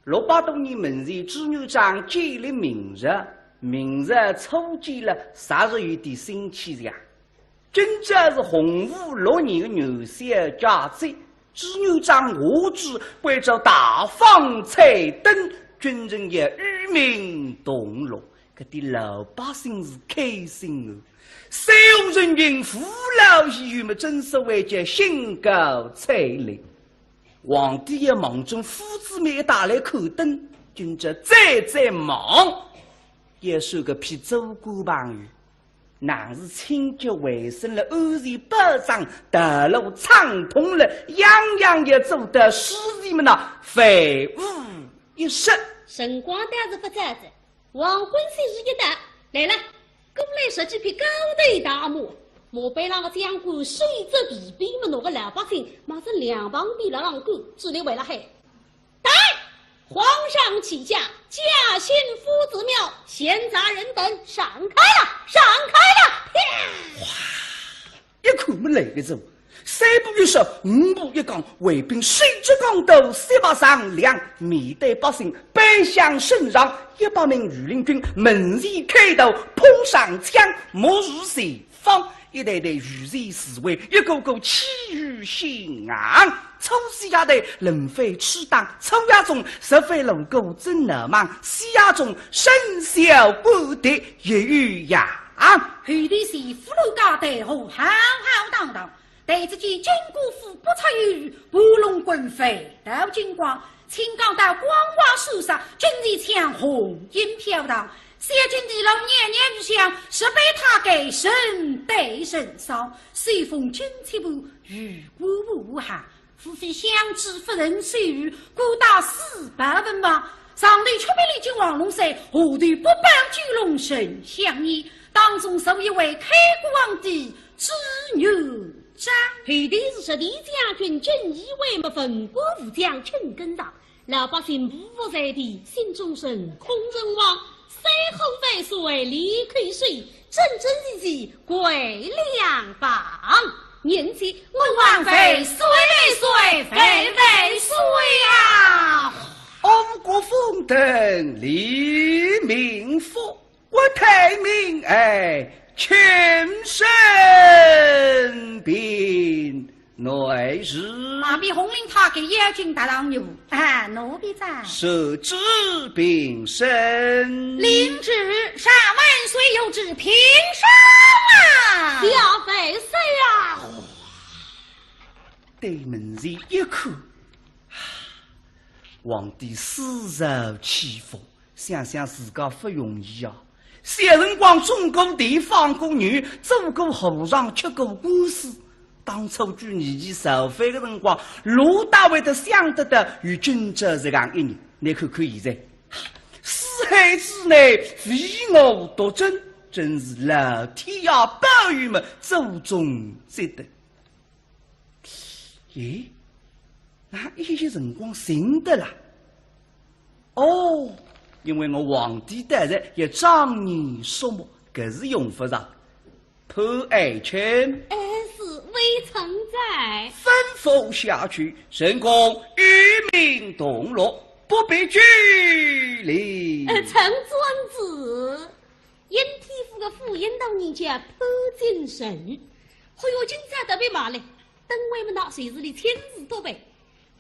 ，600多年门前朱牛长建立明日，明日初见了10日有点新气象。今朝是洪武6年的牛小佳节，朱牛长下旨为着大放彩灯，军人也与民同乐，搿啲老百姓是开心哦。所有人民父老戏语们真是为家兴高采烈。皇帝也忙中父子们打来口灯，今朝再忙，也收个批周官旁语，乃是清洁卫生了，安全保障道路畅通了，样样也做得使人们呐非无一失。神光大是不在这，黄昏虽是一打来了，过来说几篇高头大幕。莫被那个将军水着地逼么那个老百姓，马上两旁边了让狗，只能为了害。来，皇上启驾，驾幸夫子庙，闲杂人等闪开了，闪开了！哇！一看没来个走，三步一手，五步一岗，卫兵水着岗头，三把上梁，面对百姓，背向身上，100名御林军门前开头，碰上枪，莫如随方。一队队御前侍卫，一个个气宇轩昂。初西亚队人非吃当，初亚中实非路过真难忘，西亚中身小不得也与扬。后头是俘虏家队后浩浩荡荡，对自己金国府不出于拨弄滚飞，到金光青冈到光华树上，军旗枪红烟飘荡。小金地老年年日想，是被他给神对神烧，随风军旗部雨过无寒，夫非相知夫人水雨，孤打400文马。上头出兵李靖王龙山，下头不帮巨龙神相依，当中受一位开国皇帝之女张。后头是李将军正以为么分国武将陈根上，老百姓不服在地，心中神空人亡。随后废水离开水，真真实实归两邦。念起文王妃水水妃妃水呀！安国封等黎明福，我太明哎，全身病内日。马比红领他给野军大郎牛，奴婢在。设置并身，领旨上万岁有旨平身啊！小妃谁啊？对门前一看，皇帝死肉起伏，想想自家不容易啊！小辰光种过地，放过女，做过和尚，吃过官司。当初举年纪受费的辰光，陆大为的想得到与君者这样一年。你看看现在，四海之内唯我独尊，真是老天呀保佑们祖宗积德。咦，那一些辰光寻得了？哦，因为我皇帝大人也常年说目，搿是用不着。潘爱卿。微臣在，吩咐下去，神公与民同乐，不必拘礼。臣遵旨。因天府的府尹当人家潘金神，还有今朝特别骂嘞，等位们那随子里亲自托备，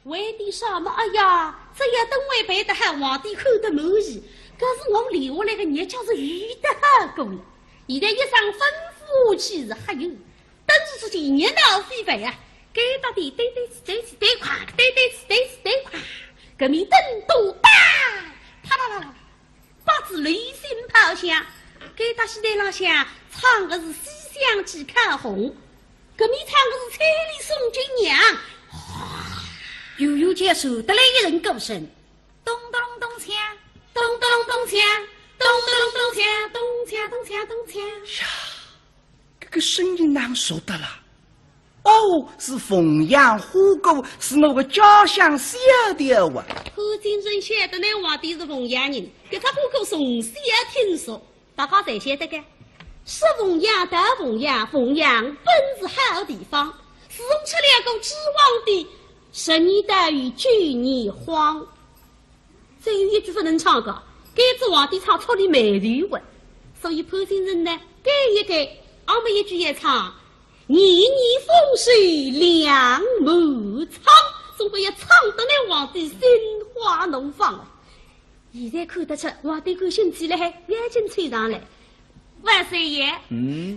为的什么？哎呀，这要等位背得还皇帝看得满意，可是我留下来的日脚是遇得好过了。现在一上吩咐去是还有。但是自己年老飞飞啊，给到底对垮，对垮，革命灯都打，啪啦啦啦，八字雷声炮响，给到西台浪向唱的是西厢记看红，革命唱的是彩礼送君娘，悠悠结束得来一人歌声，咚咚咚锵，咚咚咚锵，咚咚咚锵，咚锵咚锵咚锵呀。这个声音哪说的了？哦，是凤阳虎狗，是我个家乡小的哇。潘金珍晓得那皇帝是凤阳人，这个虎狗从小听说，大家才晓得个。是凤阳到凤阳，凤阳本是好地方，自从吃2个指望的12年大雨9年荒。再有一句不能唱个，该只皇帝唱错的美语文，所以潘金珍呢改一改。我们一句也唱，年年风水两满仓，总归要唱得那皇帝心花怒放。现在看得出皇帝感兴趣了，还眼睛吹上来。万岁爷，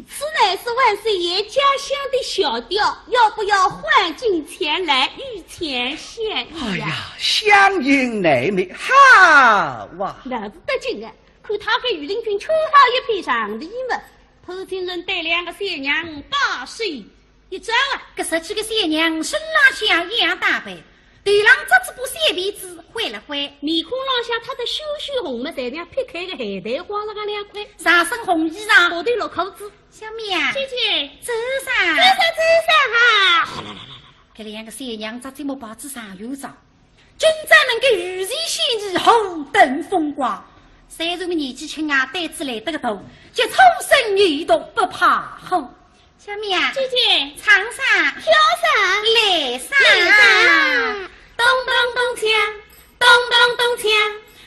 此乃是万岁爷家乡的小调，要不要换进前来御前献艺哎呀，相迎乃美，哈哇！那是得劲啊！看他给御林军穿好一披上的衣服。潘金人带2个小娘大睡一招啊！这17个小娘身拉下一样打扮，对郎这只部小鼻子挥了挥，面孔浪向他的羞羞红么，才像劈开的海带花了个两块，上身红衣裳，下头绿裤子。小妹啊，姐姐，走上，走上哈！这两个小娘子这么把子上有着，今朝能够如期献祭，红灯风光。虽然们年纪轻啊，胆子来得个大，就冲身女动不怕红。小妹啊，姐姐，唱上，跳上，来上，咚咚咚锵，咚咚咚锵，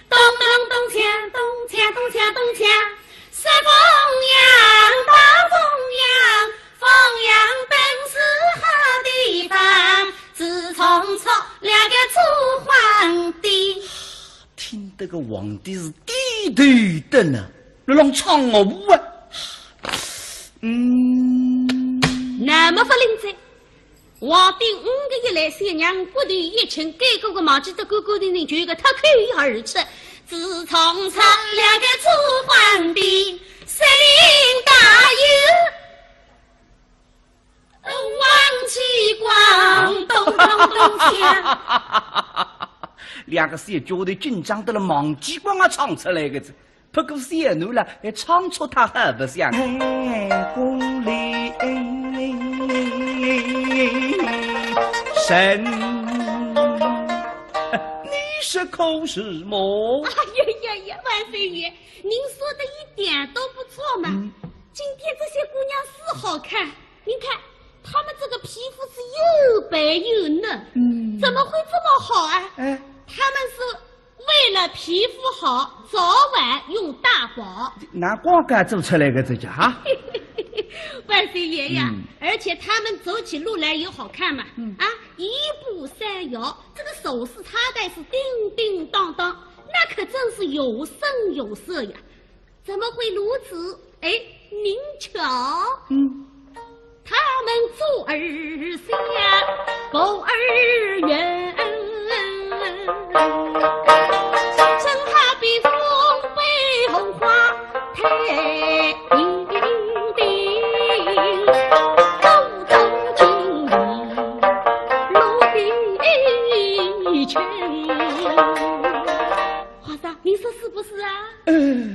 咚咚咚锵，咚锵咚锵咚锵，是凤阳大凤阳，凤阳本是好地方，自从出两个楚皇帝。听得个皇帝是低头的呢，那让唱我舞啊！那么不灵在，皇帝5个月来三娘骨头一亲，该个个忘记得哥哥的人就一个他可以而去。自从出两个楚皇帝，谁领大有王继光，咚咚咚锵。两个小脚头紧张得了，忘记光啊唱出来个子。不过小奴了，还唱出他还不像。宫里神，你是口是么？哎呀呀呀，万岁爷，您说的一点都不错嘛。今天这些姑娘是好看，您看她们这个皮肤是又白又嫩，怎么会这么好啊？她们是为了皮肤好，早晚用大宝。拿光杆做出来的这家哈。万岁爷呀，而且他们走起路来也好看嘛，一步三摇，这个手势插带是叮叮当当，那可真是有声有色呀。怎么会如此？哎，您瞧，他们做儿香，狗儿圆，正好比风背红花太平定，高登金陵落地群。皇上，您说是不是啊？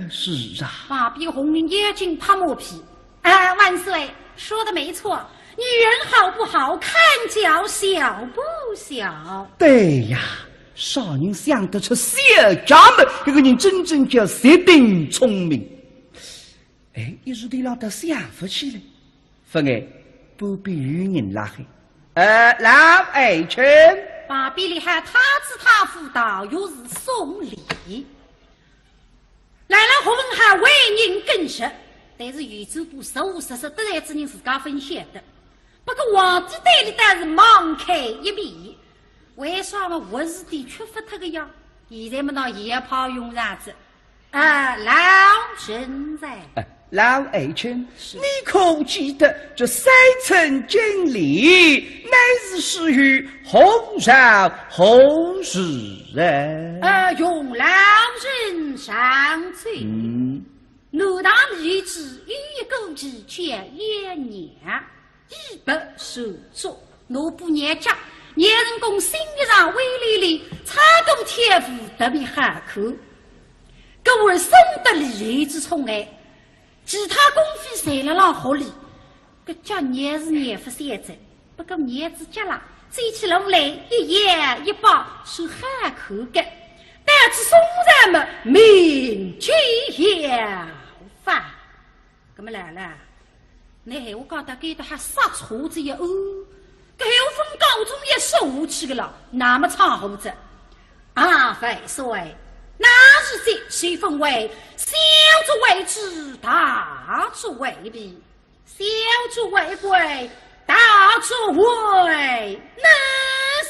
是啊。马鼻红绫眼睛怕磨皮。万岁，说的没错，女人好不好看脚小不小。对呀，少人想得出小家们，这个人真正叫绝顶聪明。哎，一时得让他想不起来。分哎，不必与人拉黑。老爱卿，马鼻里还他子他妇道，又是送礼。来了何文还为人更实，但是宇宙部实实得来之人自家分享的。不过皇帝对里但是盲开一面，为啥么我是的缺乏他个呀？现在么那也怕用啥子？老神在。老爱卿，你可记得这三层经理乃是始于后朝后世用老人上罪。奴当立志一个之前一年，一不受作。奴不年家，年人公心衣上威力里，差动天赋特别罕口。各位生得礼之宠爱。其他公费谁了让合理？个叫年是年不现在，不过年子结了，走起路来一言一把是喊口的，但是松人们名居要饭。那么来了，你还我讲他给他还杀错子呀？这还有分高中也收起个了，那么长胡子万岁。那日子谁分为小主为之，大主为弊；小主为贵，大主为难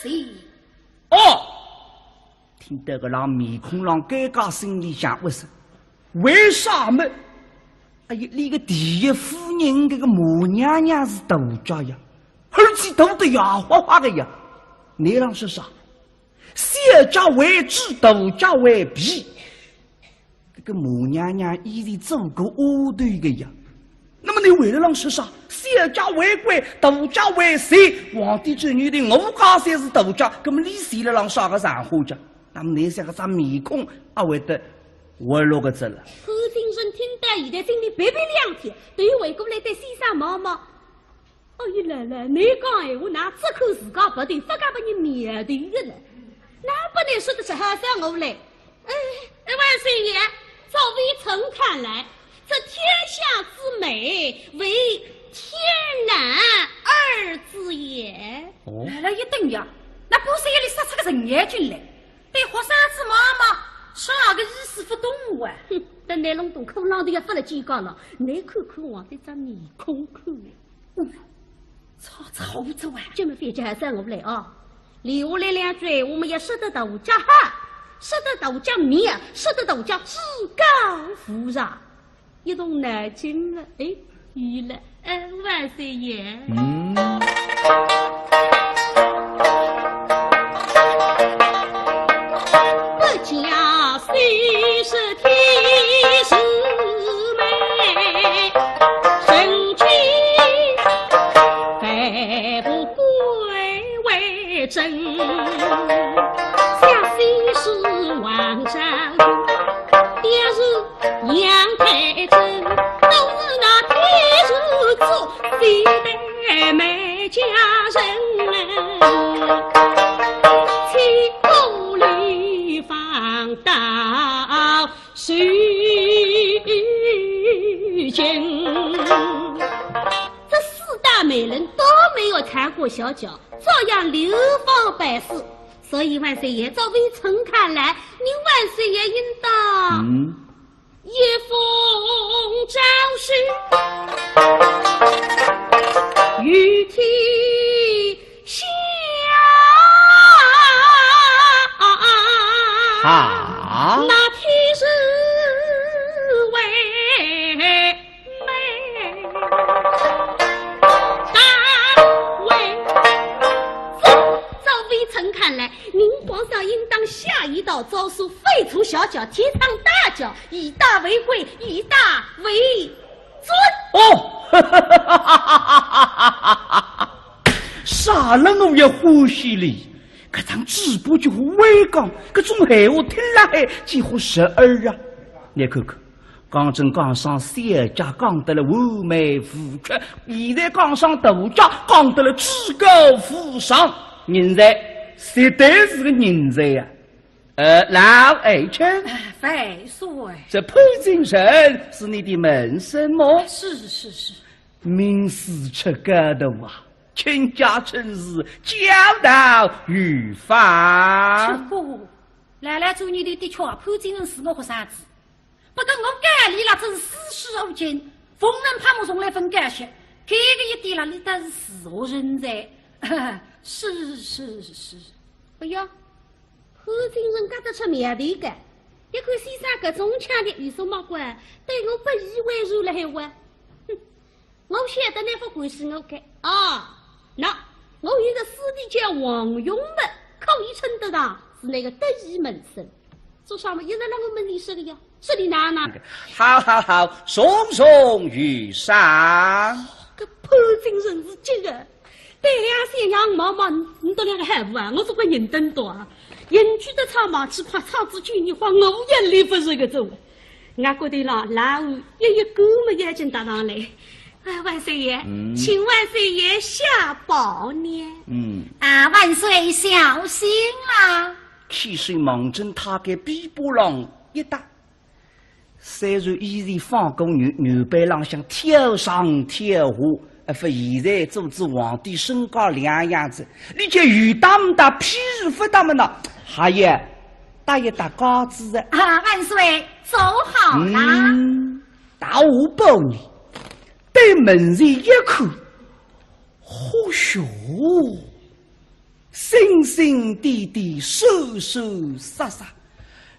行。听得个让面孔让尴尬，心里想：为啥么？哎呀，你个第一夫人这个母娘娘是大家呀，而且都得牙花花的呀，你让是啥？小家为之，大家为弊。这个母娘娘以前做过恶对的呀。那么你为了让是啥？小家为贵，大家为谁？皇帝子女的我家才是大家，那么你谁来让啥个上火家？那么你像个啥面孔啊会得活络个子了？后进人听到现在心里白白两天，对回过来对先生妈妈。哎呀奶奶，你讲闲话，那只口自家不对，不敢把你面对的呢，哪不能说得出好像我来？万岁爷，照微臣看来，这天下之美，为天然二字也。哦，那一等呀，那不是夜里杀出个人眼进来，对活三子妈妈啥个意思不懂啊？哼，等来龙洞口浪头也发了几个了，你看看我的这面孔看哦，操着啊！这么费劲上我来啊！留下来两句，我们也说得大家哈，说得大家面，说得大家至高无上，一动脑筋了，哎，有了，万岁爷。不讲虽是天是美，神君非不归为真。相信是王昭君，爹是杨太真，都是那天主子非得美家人。到虚惊，这四大美人都没有缠过小脚，照样流芳百世。所以万岁爷，照微臣看来，您万岁爷应当一封诏书，御天下。那天是为美，大为照微臣看来，您皇上应当下一道诏书，废除小脚，提倡大脚，以大为贵，以大为尊。啥人我也欢喜哩。搿张纸簿就委讲，搿种闲话听了还几乎12啊！你看看，刚正讲上小家讲得了完美无缺，现在讲上大家讲得了至高无上，人才绝对是个人才呀！老爱卿，万岁，这潘金城是你的门生吗？是，名师出高头啊！倾家春事，教导语法。不，来来做你的确，潘金城是我学生子，不过我改理了，真是丝丝无尽，逢人怕我从来分感谢，这个一点了，你倒是死活人才。是。哎呀，潘金城干得出面头个，一看先生搿种腔的有什么关？对我不以为然了还话。哼，我晓得那副关系我改啊。那我有个师弟叫王永文，可以称得上是那个得意门生。做啥么？一直让我们你说的呀，说的哪？好，送于上。这潘金城是这个，对两三娘妈妈，你都两个害怕啊！我这个人等多啊，人去的草马去怕草子去你话，我也离不是个走。俺觉得啦，然后一个么眼睛打上来。万岁爷，请万岁爷下宝呢。万岁小心啦！汽水猛针他给比波浪一打，虽然依然放工牛背浪向跳上跳下，不现在做子皇帝身高两样子，你就雨大么大，屁儿不大么大，还有打一打高子的。万岁走好啦！大我保你。对门人一看，或许心心地地，手手杀杀，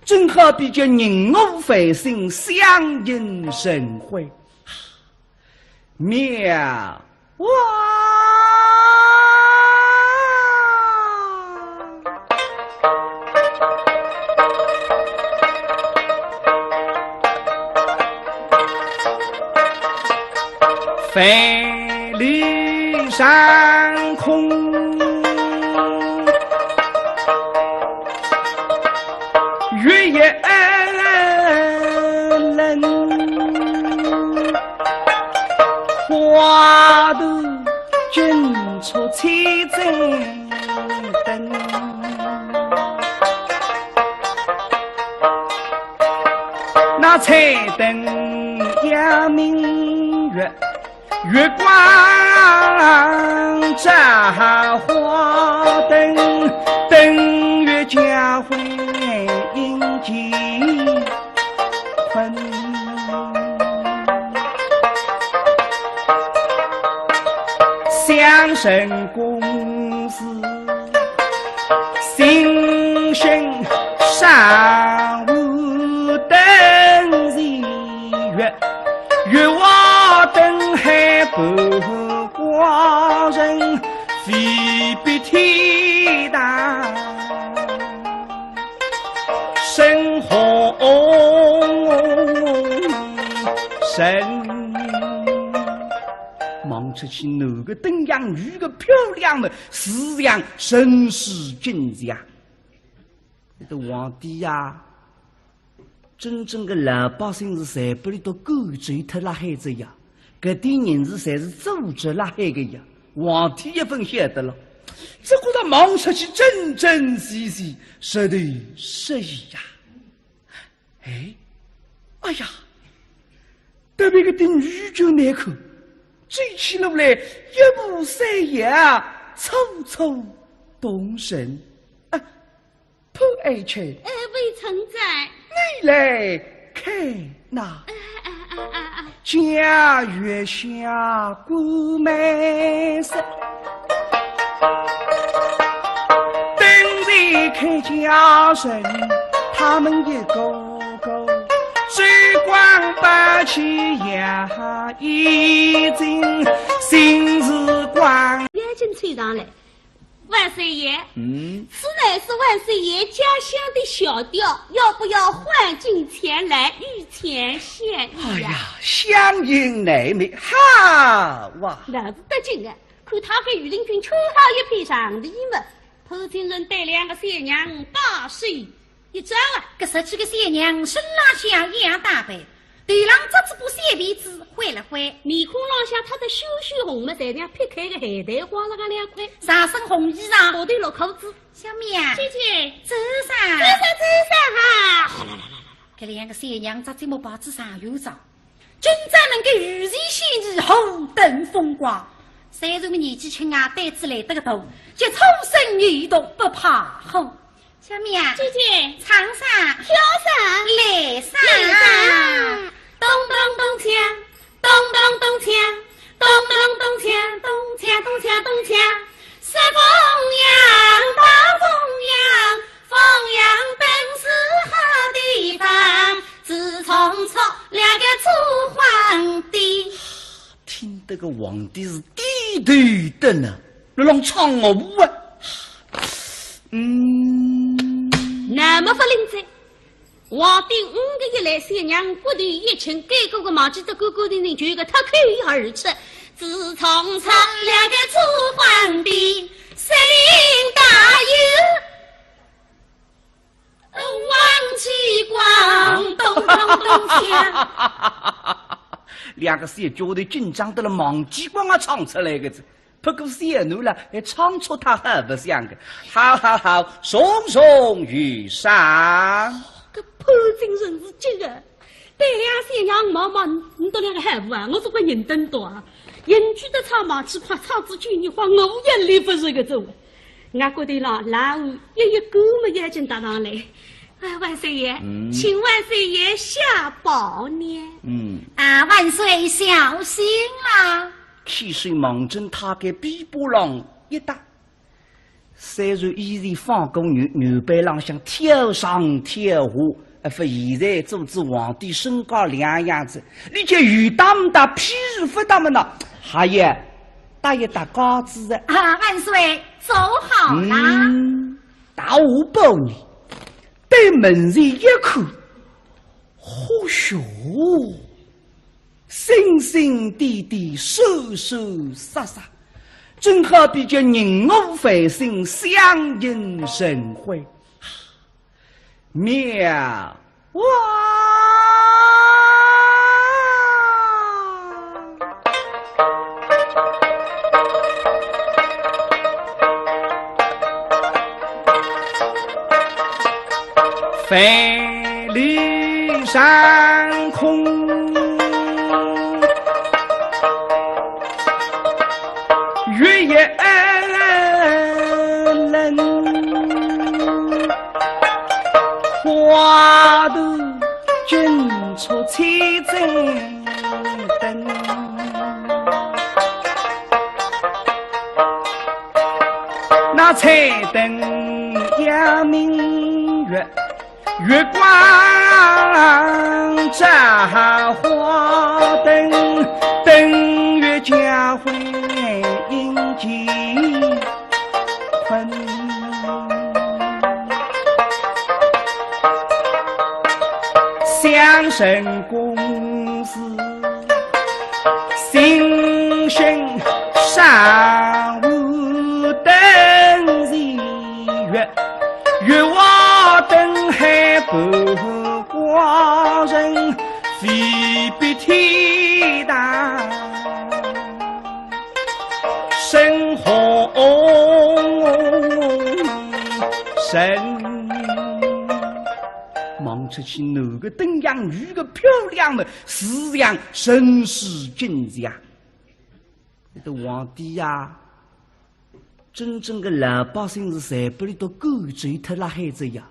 正好比叫人我繁星相映神会，妙哇！飞上空，月夜冷，花头金出彩针灯。那彩灯呀明月，月光照花灯，灯月家会应结婚。相生公司心生上午灯月，月瓦灯还不挂人，非比天大生活神。望出去那个灯样女个漂亮的，四样绅士俊家。这个皇帝呀，真正的老百姓是谁不里都狗追他那孩子呀？搿点人是谁是组织那海个呀？皇帝一分晓得了，这个他望出去真真实实，实对实意呀。哎呀，特别个顶女就难看。追起路来，一步三摇，处处动神。啊，潘爱卿，魏臣在，你来看那。家月下过满山，等在看家人，他们一个个追光把起呀，已经心是光。眼睛吹上来，万岁爷，此乃是万岁爷家乡的小调，要不要换进前来御前献艺哎呀，相迎乃美，好哇！那是得劲啊！看他给御林军穿好一片上的衣服，头前人带两个三娘把水一招啊！这十几个三娘身浪像一样打扮，头上这只布三鼻子挥了挥，面孔浪向他的羞羞红的才像劈开的海带花了个两块，上身红衣裳，下头落裤子。小妹啊，姐姐，走上，走上哈！这两个三娘在这么报纸上有照，今朝能够御前献艺，红灯风光。虽然我年纪轻啊，胆子来得个大，就冲身运动不怕红。小妹啊，姐姐，唱上，跳上，来上，咚咚咚锵，咚咚咚锵，咚咚咚锵，咚锵咚锵咚锵，三凤阳，大凤阳，凤阳本是好地方，自从出两个楚皇帝。听得个皇帝是低头的呢，那让唱我舞啊！那么不灵在，皇帝5个月来三娘骨头一轻，该个个忘记得勾勾的人就一个他可以而出。自从出两个楚皇帝，谁领大有？王继光，咚咚咚锵。两个小脚头紧张得了，忘记光啊唱出来个子。不过小奴了，还唱出他很不像个。好好好，松松于上。个潘金人是这个，对两三娘毛毛，你都两个害物啊！我是个人灯多啊，人举的唱马起快，唱子举你话，我眼里不是个走。俺觉得了，老五一个么眼睛打上来。哎，万岁爷，请万岁爷下宝呢。万岁小心啦！汽水忙针他给鼻波浪一打，虽然依然放工牛背浪向跳上跳下，不现在组织皇帝身高两样子，你就雨大么大，屁不大么呢？还有打一打高子的。万岁走好啦！大我保你，对门人一看，或许心心地地，手手杀杀，正好比较人我繁星，相映成辉，妙哇！飞离山空，月夜冷，花都尽出七针灯，那彩灯呀明月。月光照花灯，灯月家辉映几坤。相声公司心声上午灯日月，月望灯海不光人，非比天大生红神。望出去那个灯样如个漂亮的四样绅士君子呀！那个皇帝呀，真正的老百姓是谁不里都狗追脱了孩子呀？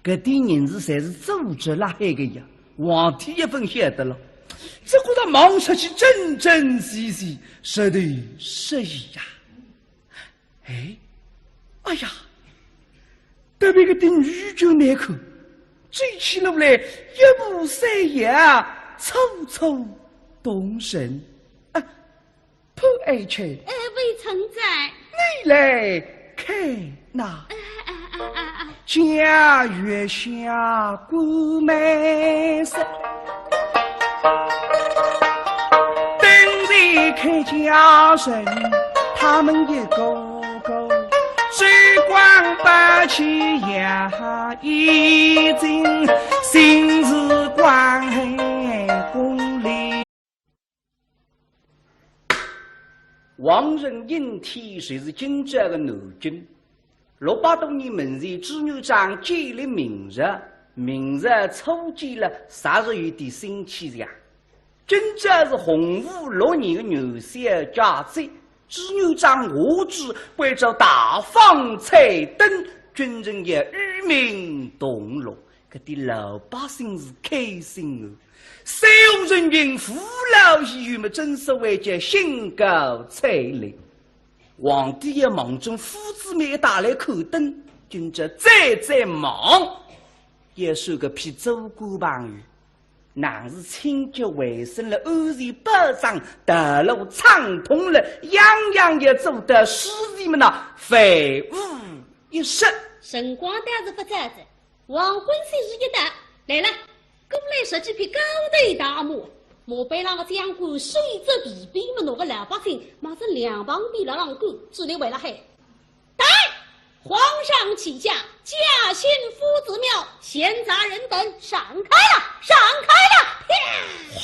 搿点人是侪是组织了海个呀？皇帝一分晓得了，这个他望出去真真实实，实对实意呀！哎呀，特别个顶玉就难看。追起路来，一步三摇，处处动神。破爱情，未曾在，你来看那。家月下过梅色，等在看家人，他们一个个追光把气呀已经心事关黑宫里。王人应天谁是今朝的南京？680年门前织女长建立明日，明日初见了30月的星期日。今朝是洪武6年的元宵佳节，织女长下旨为着大放彩灯，军人也与民同乐，搿啲老百姓是开心的。所有人民父老戏语们真是为家兴高采烈。皇帝也忙中夫子们打来口灯，今朝再忙，也收个批周官旁语，乃是清洁卫生了，安全保障，道路畅通了，样样也做得使人们那非无一失。辰光倒是不早子，黄昏3时一到，来了，过来拾几匹高头大马。马背上的将官手执皮鞭么，那个老百姓马上两旁边了浪过，只能为了害。待皇上起驾，驾幸夫子庙，闲杂人等闪开了，闪开了！哇！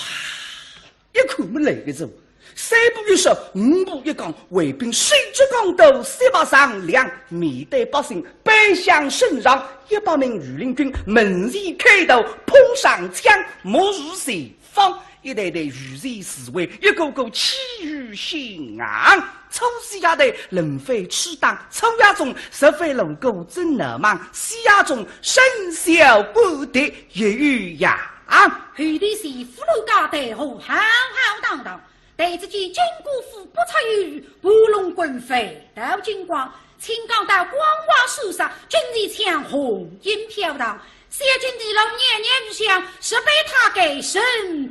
一看没来个走，3步一手，5步一杠，卫兵谁知杠斗，3把上梁，面对百姓背向圣上，100名御林军门前开头，碰上枪，莫如谁方。一代代御前侍卫，一个个气宇轩昂，初西亚队轮番吃当，初亚中十番龙骨真难忘，西亚中身小不敌一语扬。后的是俘虏家队后浩浩荡荡，但只见金姑父不出于拨龙滚飞到金光，青钢到光华树上，军旗枪红烟飘荡。小军的老年年日向，是被他给神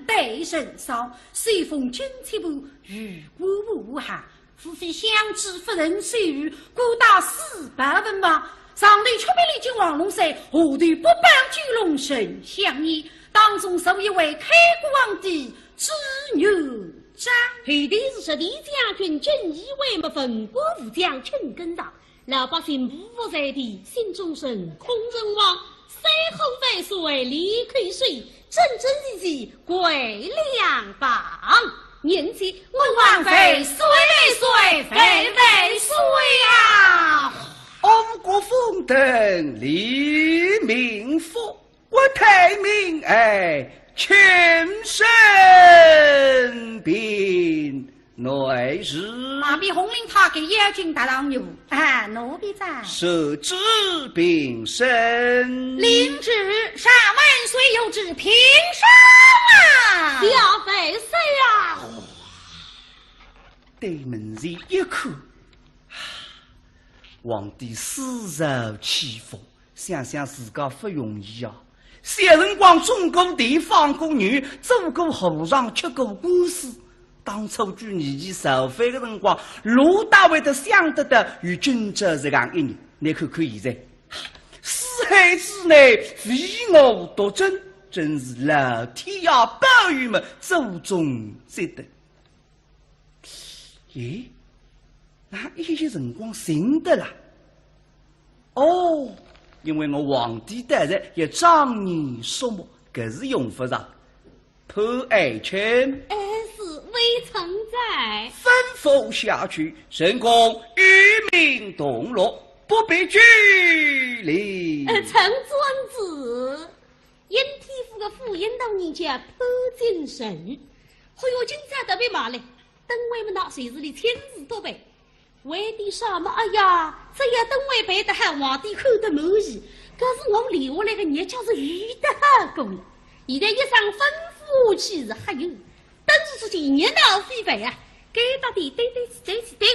对神烧，随风军旗部雨过无寒，夫非相知夫人水雨，孤打400文王。上里出兵历经黄龙山，下队不帮巨龙神相依，当中受一位开国皇帝织女章。后头是实地将军正以为没分国武将请跟上，老百姓不服在地，心中神空人亡，随后为水离开水，真真实实归两邦。念起我王妃水为水，妃为水啊！安国封腾立民府，我太明全身病内侍，马比红领他给妖精大郎有奴婢在设置病身，领旨上万岁有旨平生啊！小妃谁啊？对门前一看，皇帝思受其福，想想自家不容易啊！小辰光种过地，放过牛，做过和尚，吃过官司。当初举年纪受贿的辰光，罗大会都想得到与君者这样一人。你看看现在，四海之内唯我独尊，真是老天爷保佑们祖宗积德。咦，那一些辰光寻得了？哦，因为我皇帝大人也张年肃穆，搿是用不上。判爱卿，是微臣在，吩咐下去，神公与民同乐，不必拘礼。臣遵旨。阴天府的府尹到人家潘金神，还有今朝特别骂嘞，等位们那随时里亲自多备。为的什么？哎呀，这要等位备得喊皇帝看得满意。可是我留下来的日叫是遇得好够了。现在一上吩咐去是还有，等是出去热闹非凡啊！给到底对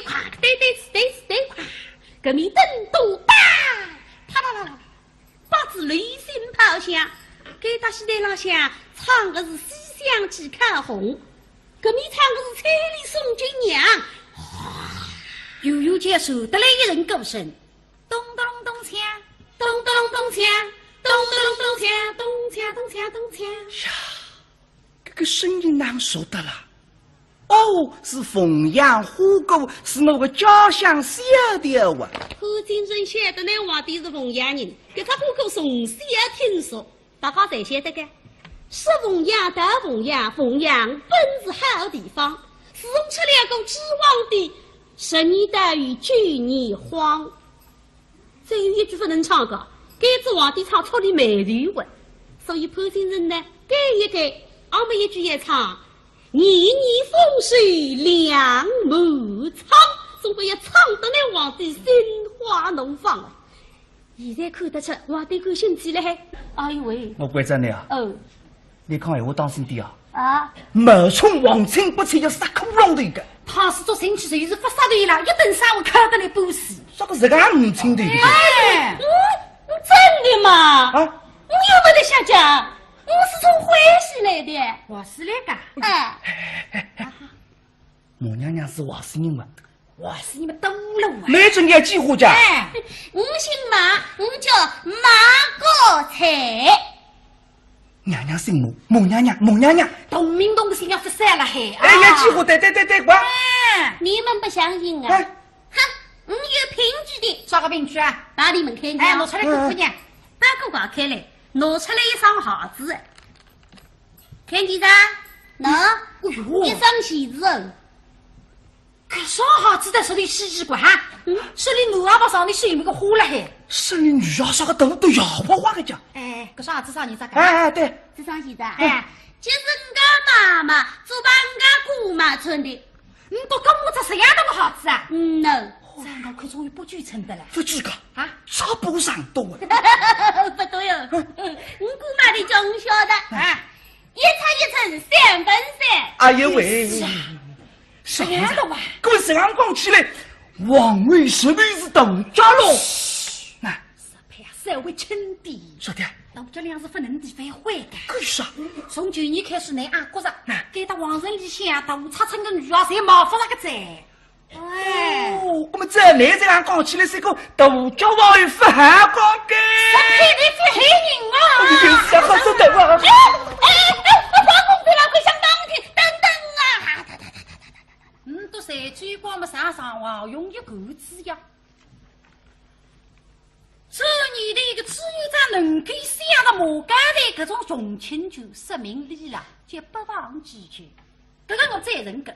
垮，对垮，革命灯都大，啪啦啦啦，八支雷声炮响，给到西台浪向唱的是西厢记看红，革命唱的是彩礼送君娘。悠悠接受得来一人歌声，咚咚咚锵，咚咚咚锵，咚咚咚锵，咚锵咚锵咚锵。呀，这个声音哪熟得了？哦，是凤阳虎歌，是我的家乡小调啊。潘金生晓得那皇帝是凤阳人，给他虎歌从小听说，大家侪晓得个。是凤阳到凤阳，凤阳本是好地方，自从吃了个知皇帝。10年大雨9年荒，再有一句不能唱个，该子皇帝唱错的美丽文，所以潘金人呢改一改，俺们一句也唱年年风水两满仓，总归要唱得那皇帝心花怒放啊！现在看得出皇帝感兴趣了嘿，哎呦喂！我关着你啊！哦，你讲闲话当心点啊！啊！冒充皇亲不亲要杀窟窿的一个。他是做生气就是不杀对了，一顿上午看得来不死。啥个这个母亲的一个？哎，真的吗？啊！你有没得想讲？我是从淮西来的。我是那个。哎，母娘娘是华西人嘛？我是你们懂了啊！没准也几户家。哎，我姓马，我叫马国才。娘娘姓母，母娘娘，同名同姓要不散了嘿！哎呀，几乎对，我。你们不相信啊？哎哼，我有凭据的。啥个凭据啊？把你们看见。哎，拿出来看看呢。把个挂开来，拿出来一双鞋子。看见啥？喏，哎呦，一双鞋子哦。可双鞋子在手里稀奇怪哈，手里男阿爸上的水没个花了嘿。生里女儿啥个都都摇花花个讲。哎，这双鞋子上你咋个？哎，对，这双鞋子啊，就是我妈妈做帮我姑妈穿的。你都跟我这样的个鞋子啊？No。这我可终于不举称的了。不举个啊，差不上多啊。不对哦，我姑妈的中晓得啊，一层一层3分3。哎呦喂！啥样的哇？各位阳光起来，王位实力是大家喽。那是配社会称帝。说的。到这两是不能地废坏的。干啥？从9年开始呢，俺国人给他皇上里向大差称个女儿才冒发那个债。哎，我们这来这样讲起来是个大家王有不好讲的。这配的非黑人啊！你就是要好说的话。哎，花公子老快想当听，等等啊！谁追光么山上王用一个字呀？这你的一个只有咱能够想到莫干的各种重庆就说明理了，就不忘记去，这个我再认个。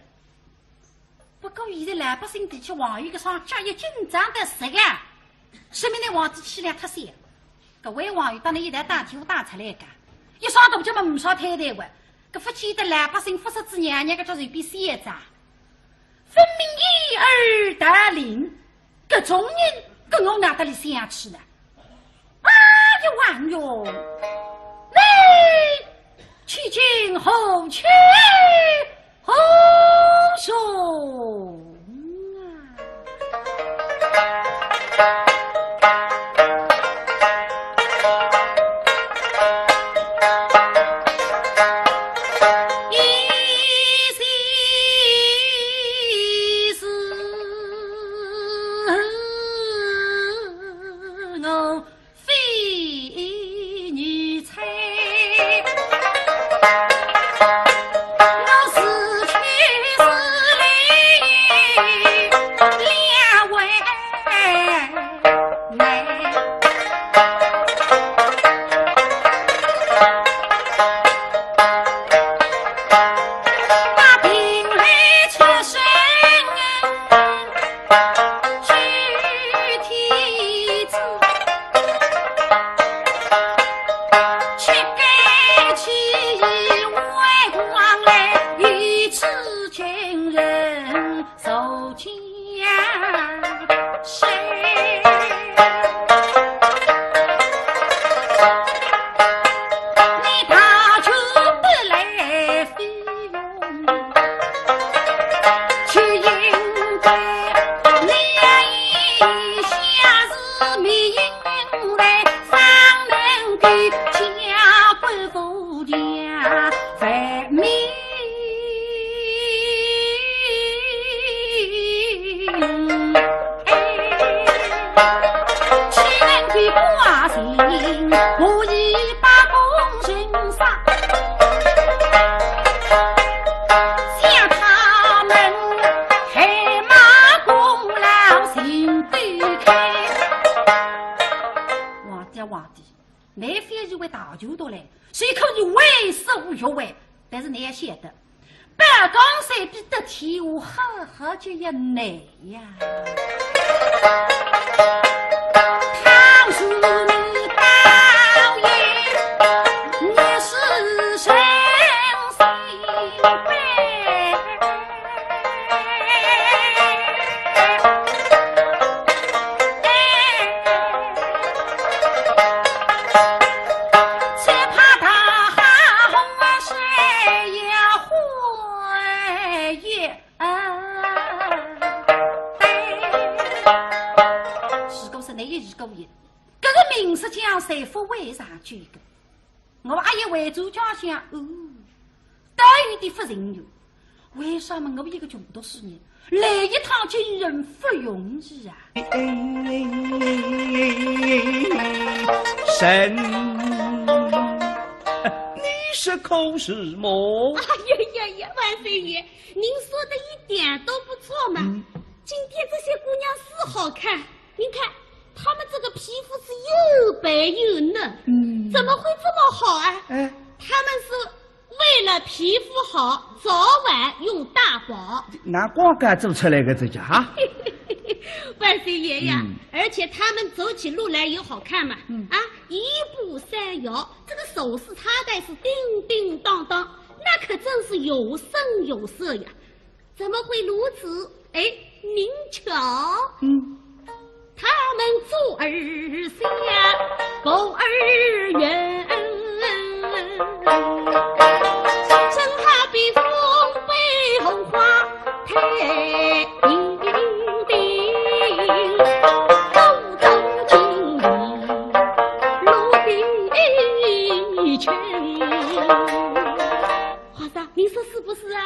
不过现在老百姓地区王有个上加一紧张的时间，说明那王子气量太小。各位网友当然一台大题目打出来个，一上头就没少太太个，搿不记得老百姓不识字娘娘个叫随便写子，分明一耳大灵，搿种人跟我哪得里想去呢？哎呀王哟，你去今后去后兄啊！我阿爷为主家想，大有点不人有。为什么我一个穷读书人来一趟惊人不容易啊？神，你是口是么？哎呀呀呀，万岁爷，您说的一点都不错嘛。今天这些姑娘是好看，您看。她们这个皮肤是又白又嫩，怎么会这么好啊？她们是为了皮肤好，早晚用大宝。拿光杆做出来的这家哈？万岁爷呀！而且她们走起路来也好看嘛，一步三摇，这个首饰插带是叮叮当当，那可真是有声有色呀！怎么会如此？哎，您瞧，他们做儿下，狗儿圆，真好比风背红花太平定，斗争经理如地群。皇上，您说是不是啊？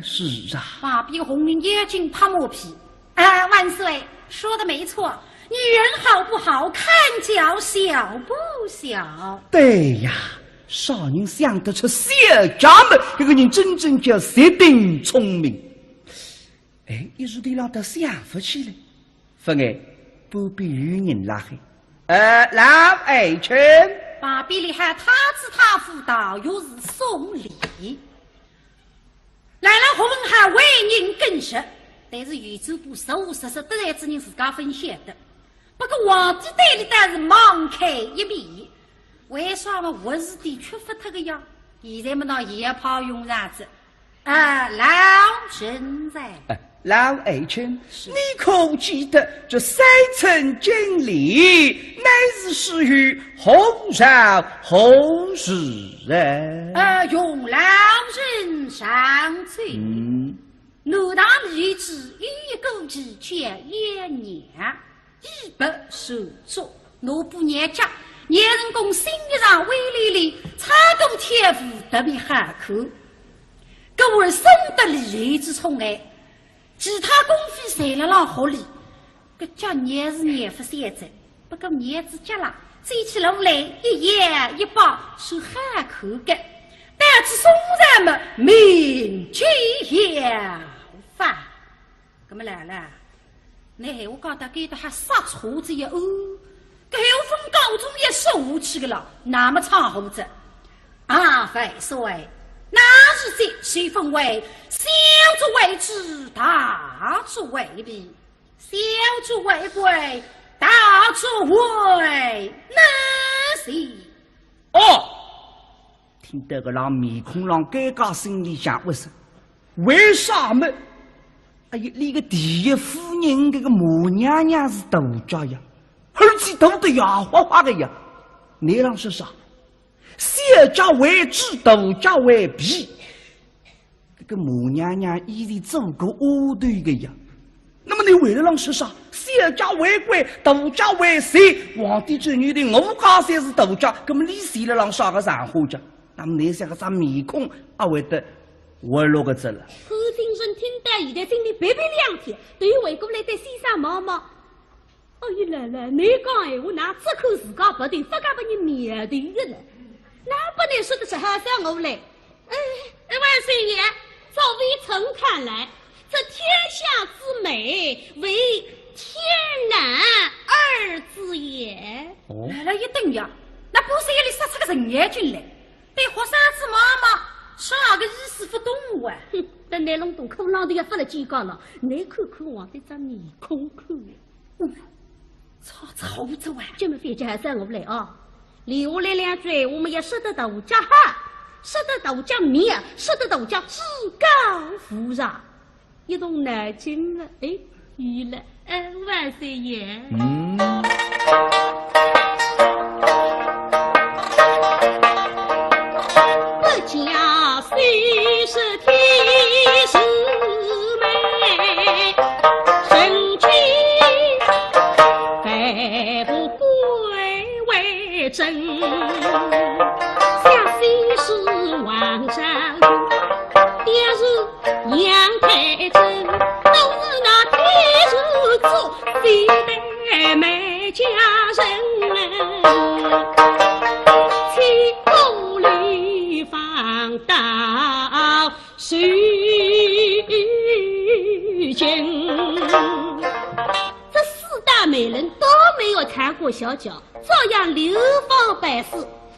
是啊。马鼻红绫眼睛怕磨皮。万岁，说的没错，女人好不好看脚小不小。对呀，少人想得出小家门，这个人真正叫绝顶聪明。哎，一时地让他想不起来，不哎，不必与人拉黑。老爱卿，把比里喊他子他妇道，又是送礼。来了红还为人更实，但是宇宙部实实得来之人自家分享的。不过皇帝对里但是盲开一面，为啥么我是的缺乏他个呀？现在么那也怕用啥子？老神在。老爱卿，你可记得这三层经历乃是始于后朝后世用老人上罪。奴当立志与狗之间也娘，一不受作。奴不年家，年人公心上威力里，插动天赋特别寒苦。各位生得利之宠爱。其他公费谁了让合理？个叫年是年不现在，不过年子家了，走起路来一言一把是喊口的，但是松人们名句要饭。那么来了，你还我讲他给他还杀错子一哦，这还有分高中也受气的了，那么长胡子费水。那是这谁分为小主为之，大主为弊；小主为贵，大主为那是。听得个让面孔让尴尬，心里想为什？为啥么？哎呀，那个第一夫人这个母娘娘是斗家呀，而且斗得牙花花的呀，你让是啥？小家为之，斗家为弊。这个母娘娘一直做个恶对的呀。那么你为了让是啥？小家为贵，斗家为谁？皇帝子女的我家才是斗家，那么你谁来让啥个上户家？那么你想个啥面孔啊？会得我落个字了。后听人听得现在心里白白两天，对回过来对先生毛毛。哎呀来了，你讲闲话，那只口自家不对，不敢把你面对的了。那不能说的是好像我来，万岁爷，照微臣看来，这天下之美，为天南二字也。来了一等呀，那不是夜里杀出个人眼进来，对学生子妈妈啥个意思不懂啊？哼，等你弄懂口浪都要发了几个了，你看看我这张面孔看。操不走啊！这么费劲还算我来啊！留下来两句，我们要说得斗家哈，说得斗家面，说得斗家至高无上，一动脑筋了。娱了，万岁爷。我家虽是天师妹，身居还不归为真，下虽是王上，也是杨太真，都是那天主做非得美家人，起步里放到虚惊。这四大美人都没有缠过小脚，照样流芳百世。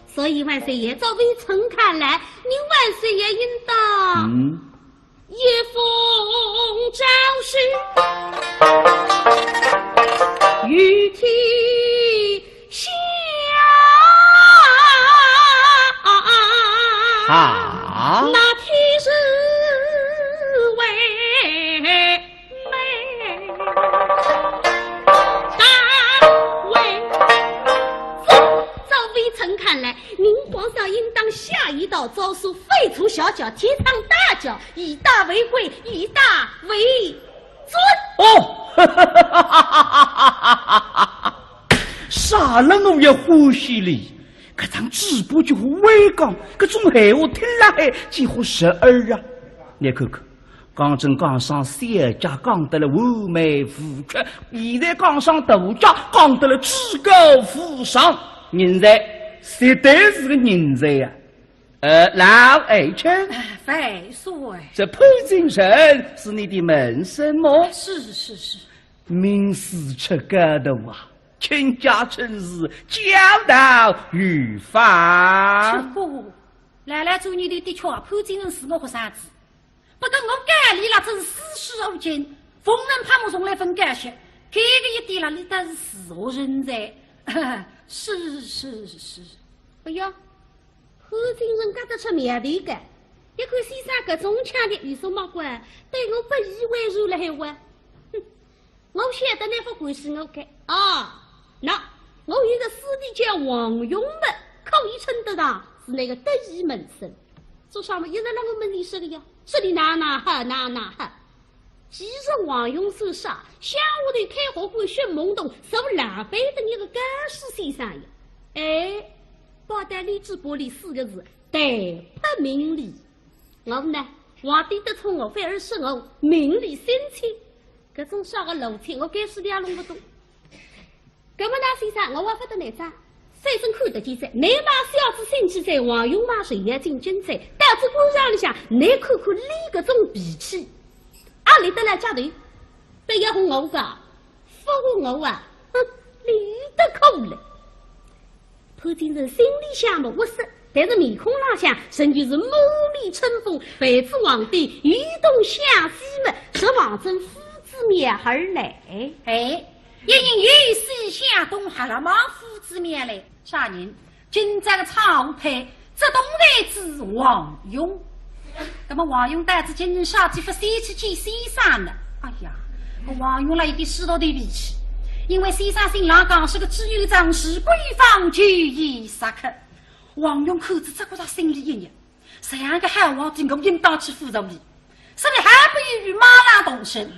所以万岁爷，照微臣看来，您万岁爷应当一封诏书，御天下那天是为美大为照微臣看来，您皇上应当下一道诏书，废除小脚，提倡大脚，以大为贵，以大为尊。杀了我也欢喜哩！这张纸不就为讲，这种闲话听来几乎12啊！你看看，刚正刚上小家讲得了完美无缺，现在刚上大家讲得了至高无上，人才实在是个人才呀！老爱卿，废水。这潘金生是你的门生吗？是，名师出家的啊，倾家春事，教导语法。出过，来来做你的确，潘金生是我学生子，不过我改理了，真是四书五经，逢人怕我从来分感谢，这个一点了，你倒是死活人才。是。哎呀，潘金生干得出面头个，一看先生搿种腔的有什么关？对我不以为然了还话，哼！我晓得那副关系我改啊，那我有个师弟叫王永门，可以称得上是那个得意门生。做啥么？一直让我们认识的呀，这里哪哈。其实王永手上下午头开学馆学懵懂，受老辈的那个干事先生呀。哎，报得励志玻璃4个字，代不明理。我呢，皇帝得宠我，反而使我名利心清。搿种小个路线，我该是也弄不懂。搿么那先生，我还不得哪吒，三生看得见噻。你把小子生气噻，王永嘛谁也进军噻。到这官场里向，你看看你搿种脾气，阿里得来家头，不要和我讲，不和我啊，理得可了。潘金生心里想么我是，但是面孔浪向仍旧是满面春风，辈子皇帝与东相西嘛，是王政夫子面而来。哎，一人与西向东，哈拉马夫子面来。啥人？今朝的朝派，这东来之王勇。那么王勇带着今日下几副西去见先生呢？哎呀，王勇了一点使到对脾气。因为先生新郎刚是个只有张氏闺房就义杀客，王勇口子这个他心里一热，这样个好皇帝我应当去辅助你，这里还不犹豫马上动身。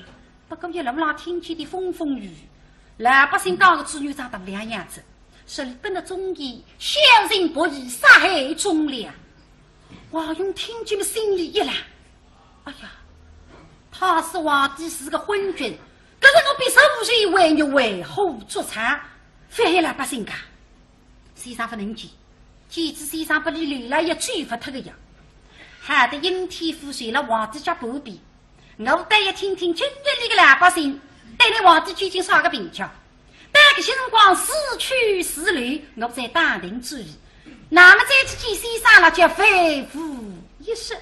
不过一路上听见的风风雨雨，老百姓讲个只有长得两样子，是里本的忠义，小人不义，杀害忠良。王勇听见了心里一凉，哎呀，他是皇帝是个昏君。可是我比受谁为你为后做差，反害老百姓家。先生不能见，见知先生不理流了也追不脱个样。害得阴天覆水了皇帝家不比，我得要听听今日里个老百姓对你皇帝究竟啥个评价。待个些辰光死去死流，我再打定主意。那么再去见先生了，就肺腑一实，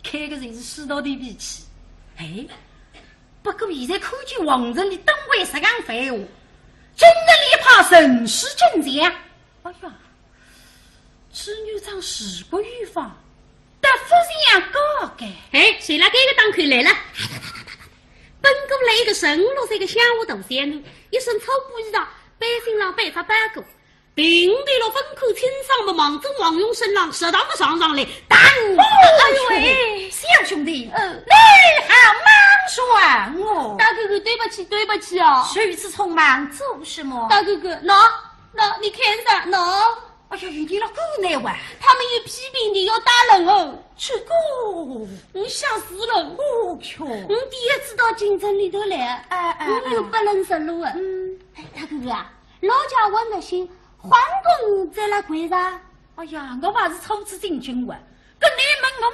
开个人是世道的脾气。哎。不过现在看见王人的登位是讲废话，真的里怕神师正强。哎呀，织女长时过预防，但夫人也高改。哎，谁来给个当口来了？本宫来一个神路是一个香雾头仙女，一身粗布衣裳，百姓郎被他搬过。平地了分口清桑的忙着王勇身上，适当的上来，但哎呦喂，小兄弟，你好忙算我。大哥哥，对不起啊！如此匆忙做什么？大哥哥，那你看啥？那哎呀，你了够难玩！他们有批评你要打人哦。这个，我吓死了！我去！我第一次到京城里头来，我又不认识路啊。大哥哥啊，老家问了心。皇宫在那柜上，哎呀，我还是初次进京哇，跟你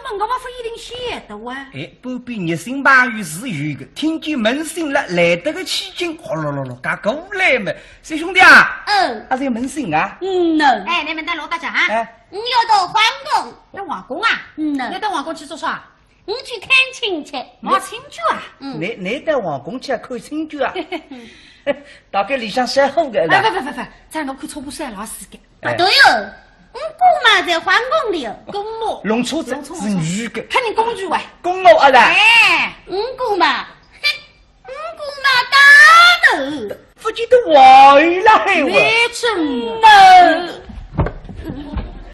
问我不一定晓得哇。哎，不必热心忙于是有的，听见门声了，来得个起劲，哗啦啦啦，赶过来嘛，三兄弟啊，还是有门声啊？喏，哎，你们带老大家啊？你要到皇宫？到皇宫啊？喏，要到皇宫去做啥？我去看亲戚，望亲戚啊？你到皇宫去看亲戚啊？大概里向晒好的了。不，在我看错不算老死的。不对哦，我姑妈在皇宫里哦。公母。龙车子是女的。看你公主啊。公母啊啦。哎，我姑妈打头。不记得坏了还没真